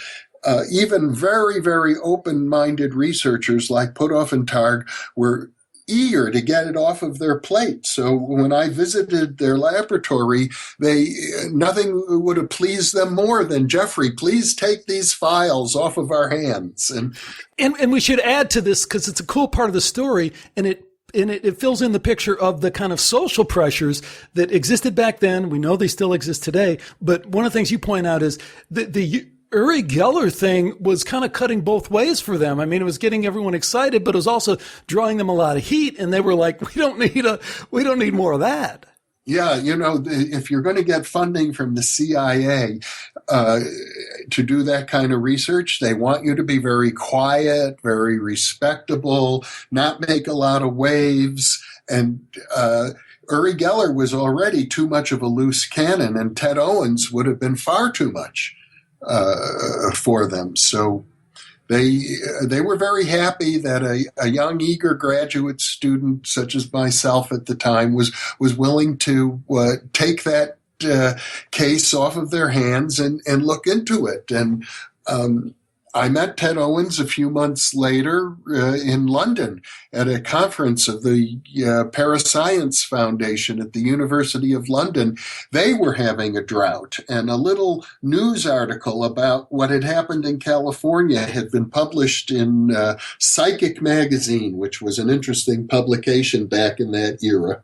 Speaker 2: even very, very open-minded researchers like Puthoff and Targ were eager to get it off of their plate. So when I visited their laboratory, nothing would have pleased them more than, "Jeffrey, please take these files off of our hands."
Speaker 3: And we should add to this, because it's a cool part of the story, and it fills in the picture of the kind of social pressures that existed back then. We know they still exist today. But one of the things you point out is the Uri Geller thing was kind of cutting both ways for them. I mean, it was getting everyone excited, but it was also drawing them a lot of heat. And they were like, we don't need more of that.
Speaker 2: Yeah, if you're going to get funding from the CIA to do that kind of research, they want you to be very quiet, very respectable, not make a lot of waves. And Uri Geller was already too much of a loose cannon, and Ted Owens would have been far too much for them. So they were very happy that a young, eager graduate student such as myself at the time was willing to take that case off of their hands and look into it. And I met Ted Owens a few months later in London at a conference of the Parascience Foundation at the University of London. They were having a drought, and a little news article about what had happened in California had been published in Psychic Magazine, which was an interesting publication back in that era.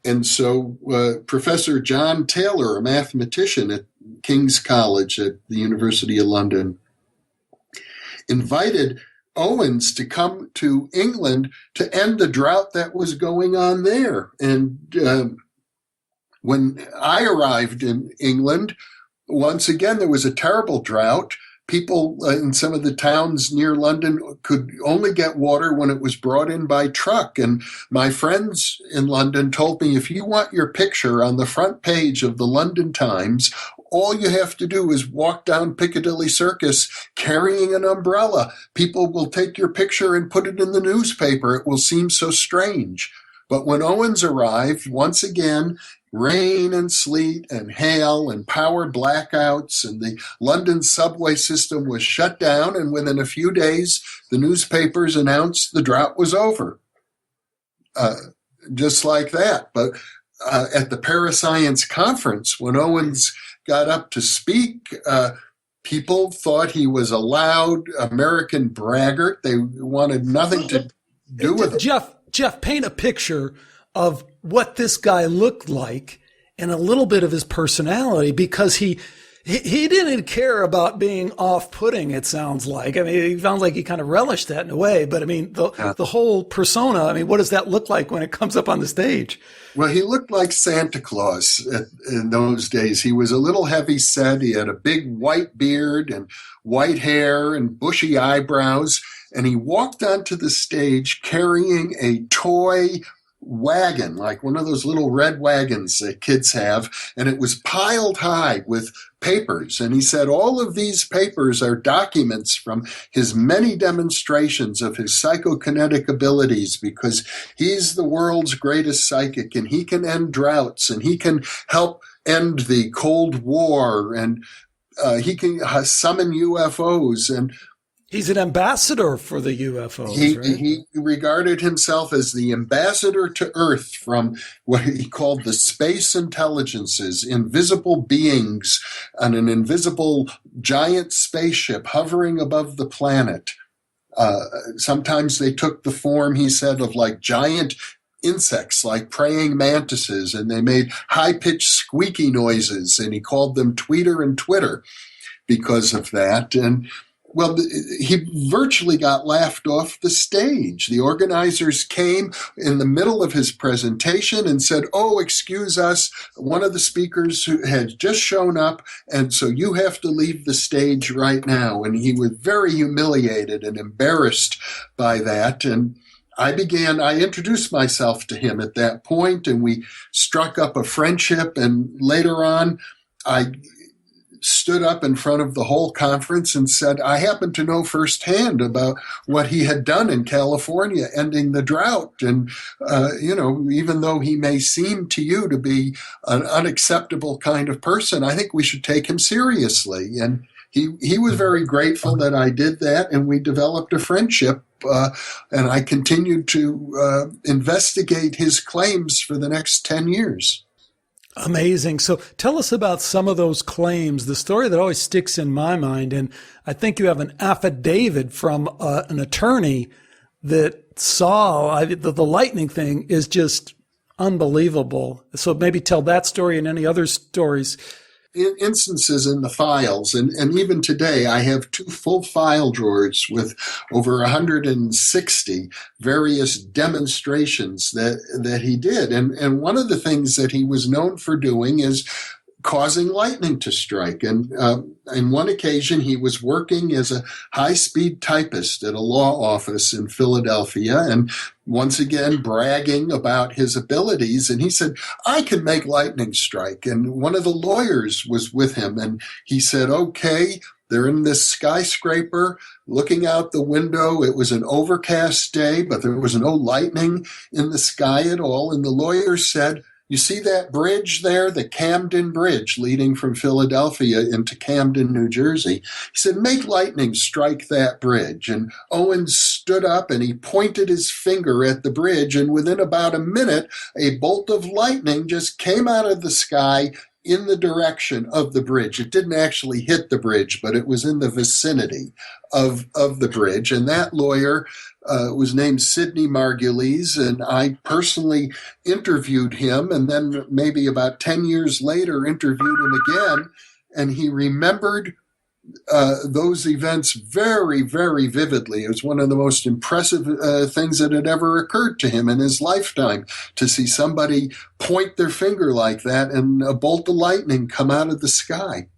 Speaker 2: And so Professor John Taylor, a mathematician at King's College at the University of London, invited Owens to come to England to end the drought that was going on there. And when I arrived in England, once again, there was a terrible drought. People in some of the towns near London could only get water when it was brought in by truck. And my friends in London told me, if you want your picture on the front page of the London Times, all you have to do is walk down Piccadilly Circus carrying an umbrella. People will take your picture and put it in the newspaper. It will seem so strange. But when Owens arrived, once again, rain and sleet and hail and power blackouts, and the London subway system was shut down, and within a few days, the newspapers announced the drought was over. Just like that. But at the Parascience conference, when Owens got up to speak, people thought he was a loud American braggart. They wanted nothing to do with him.
Speaker 3: Jeff, paint a picture of what this guy looked like and a little bit of his personality, because he didn't care about being off-putting, it sounds like. I mean, it sounds like he kind of relished that in a way, but I mean, the whole persona, I mean, what does that look like when it comes up on the stage?
Speaker 2: Well, he looked like Santa Claus in those days. He was a little heavy set. He had a big white beard and white hair and bushy eyebrows, and he walked onto the stage carrying a toy wagon, like one of those little red wagons that kids have, and it was piled high with papers. And he said all of these papers are documents from his many demonstrations of his psychokinetic abilities, because he's the world's greatest psychic, and he can end droughts, and he can help end the Cold War, and he can summon UFOs. And
Speaker 3: he's an ambassador for the UFOs, right?
Speaker 2: He regarded himself as the ambassador to Earth from what he called the space intelligences, invisible beings on an invisible giant spaceship hovering above the planet. Sometimes they took the form, he said, of like giant insects, like praying mantises, and they made high-pitched squeaky noises, and he called them Tweeter and Twitter because of that. And well, he virtually got laughed off the stage. The organizers came in the middle of his presentation and said, "Oh, excuse us, one of the speakers who had just shown up, and so you have to leave the stage right now." And he was very humiliated and embarrassed by that. And I introduced myself to him at that point, and we struck up a friendship. And later on, I stood up in front of the whole conference and said, I happen to know firsthand about what he had done in California, ending the drought. And, even though he may seem to you to be an unacceptable kind of person, I think we should take him seriously. And he was very grateful that I did that, and we developed a friendship. And I continued to investigate his claims for the next 10 years.
Speaker 3: Amazing. So tell us about some of those claims. The story that always sticks in my mind, and I think you have an affidavit from an attorney that saw the lightning thing is just unbelievable. So maybe tell that story and any other stories.
Speaker 2: Instances in the files, and even today I have 2 full file drawers with over 160 various demonstrations that he did. And one of the things that he was known for doing is causing lightning to strike. And on one occasion, he was working as a high-speed typist at a law office in Philadelphia, and once again bragging about his abilities. And he said, I can make lightning strike. And one of the lawyers was with him, and he said, okay, they're in this skyscraper looking out the window. It was an overcast day, but there was no lightning in the sky at all. And the lawyer said, you see that bridge there, the Camden Bridge leading from Philadelphia into Camden, New Jersey? He said, make lightning strike that bridge. And Owens stood up and he pointed his finger at the bridge. And within about a minute, a bolt of lightning just came out of the sky in the direction of the bridge. It didn't actually hit the bridge, but it was in the vicinity of the bridge. And that lawyer was named Sidney Margulies, and I personally interviewed him, and then maybe about 10 years later interviewed him again, and he remembered those events very, very vividly. It was one of the most impressive things that had ever occurred to him in his lifetime, to see somebody point their finger like that and a bolt of lightning come out of the sky.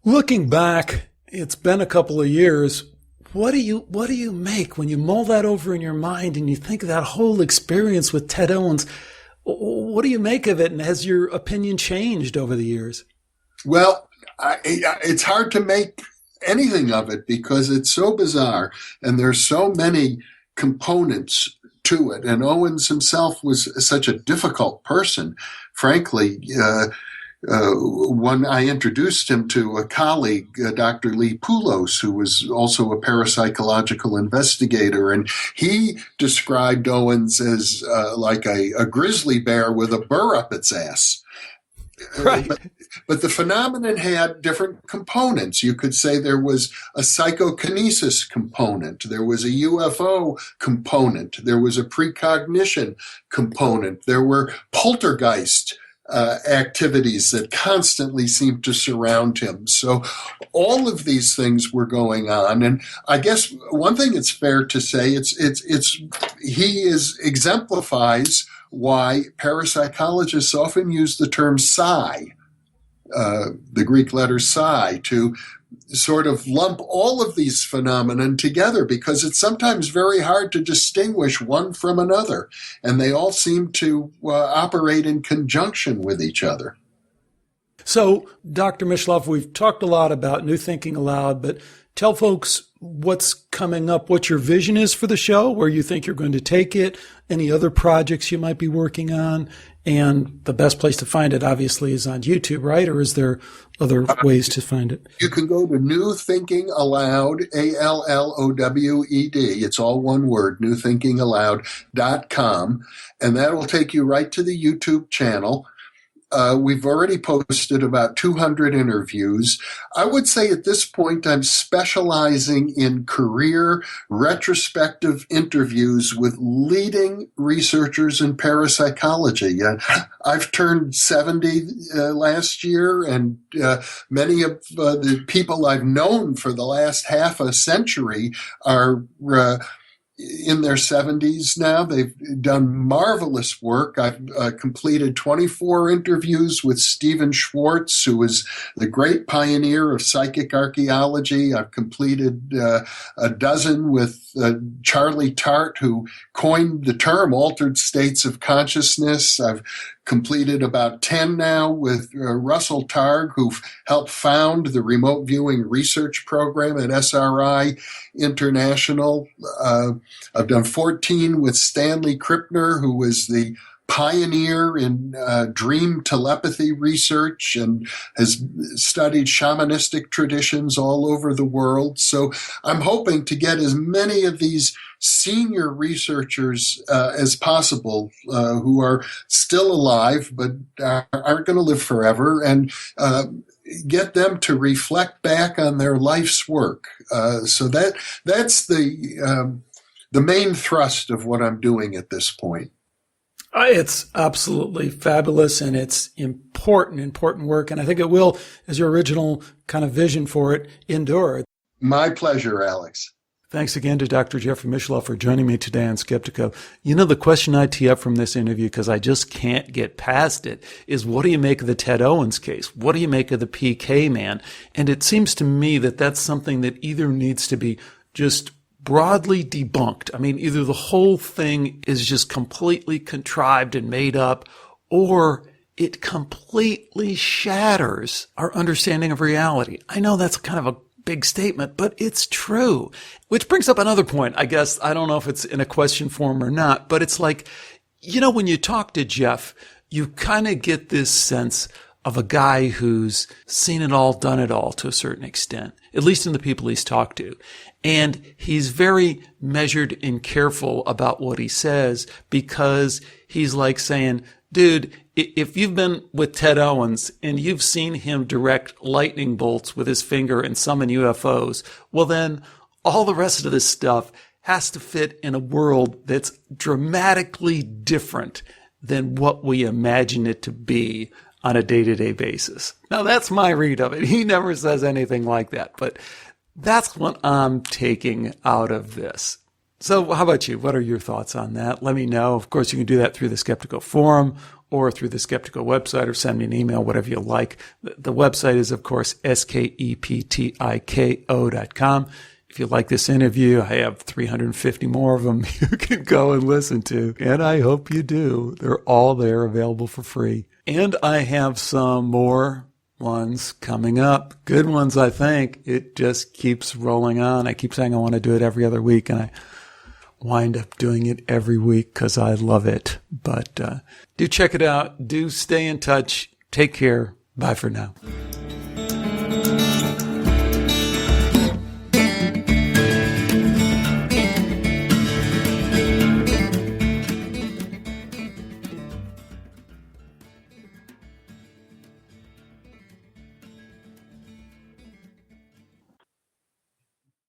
Speaker 3: Looking back, it's been a couple of years. What do you make when you mull that over in your mind and you think of that whole experience with Ted Owens? What do you make of it, and has your opinion changed over the years?
Speaker 2: Well, it's hard to make anything of it because it's so bizarre and there's so many components to it. And Owens himself was such a difficult person, frankly. When I introduced him to a colleague, Dr. Lee Poulos, who was also a parapsychological investigator, and he described Owens as like a grizzly bear with a burr up its ass.
Speaker 3: Right.
Speaker 2: But the phenomenon had different components. You could say there was a psychokinesis component. There was a UFO component. There was a precognition component. There were poltergeist activities that constantly seemed to surround him. So all of these things were going on. And I guess one thing it's fair to say, he exemplifies why parapsychologists often use the term psi, the Greek letter psi, to sort of lump all of these phenomena together, because it's sometimes very hard to distinguish one from another, and they all seem to operate in conjunction with each other.
Speaker 3: So, Dr. Mishlove, we've talked a lot about New Thinking Aloud, but tell folks what's coming up, what your vision is for the show, where you think you're going to take it, any other projects you might be working on, and the best place to find it, obviously, is on YouTube, right? Or is there other ways to find it?
Speaker 2: You can go to New Thinking Aloud, ALLOWED. It's all one word, newthinkingaloud.com, and that will take you right to the YouTube channel. We've already posted about 200 interviews. I would say at this point I'm specializing in career retrospective interviews with leading researchers in parapsychology. I've turned 70 last year, and many of the people I've known for the last half a century are in their 70s now. They've done marvelous work. I've completed 24 interviews with Stephen Schwartz, who is the great pioneer of psychic archaeology. I've completed a dozen with Charlie Tart, who coined the term altered states of consciousness. I've completed about 10 now with Russell Targ, who helped found the remote viewing research program at SRI International. I've done 14 with Stanley Krippner, who was the pioneer in dream telepathy research and has studied shamanistic traditions all over the world. So I'm hoping to get as many of these senior researchers as possible who are still alive but aren't going to live forever, and get them to reflect back on their life's work. So that's the main thrust of what I'm doing at this point.
Speaker 3: It's absolutely fabulous, and it's important work. And I think it will, as your original kind of vision for it, endure.
Speaker 2: My pleasure, Alex.
Speaker 3: Thanks again to Dr. Jeffrey Mishlove for joining me today on Skeptiko. You know, the question I tee up from this interview, because I just can't get past it, is what do you make of the Ted Owens case? What do you make of the PK man? And it seems to me that that's something that either needs to be just broadly debunked. I mean, either the whole thing is just completely contrived and made up, or it completely shatters our understanding of reality. I know that's kind of a big statement, but it's true. Which brings up another point. I guess, I don't know if it's in a question form or not, but it's like, you know, when you talk to Jeff, you kind of get this sense of a guy who's seen it all, done it all to a certain extent, at least in the people he's talked to. And he's very measured and careful about what he says, because he's like saying, dude, if you've been with Ted Owens and you've seen him direct lightning bolts with his finger and summon UFOs, well then all the rest of this stuff has to fit in a world that's dramatically different than what we imagine it to be on a day-to-day basis. Now that's my read of it. He never says anything like that, but that's what I'm taking out of this. So how about you? What are your thoughts on that? Let me know. Of course, you can do that through the Skeptiko forum or through the Skeptiko website, or send me an email, whatever you like. The website is, of course, skeptiko.com. If you like this interview, I have 350 more of them you can go and listen to, and I hope you do. They're all there, available for free. And I have some more ones coming up. Good ones, I think. It just keeps rolling on. I keep saying I want to do it every other week, and I wind up doing it every week because I love it. But do check it out. Do stay in touch. Take care. Bye for now.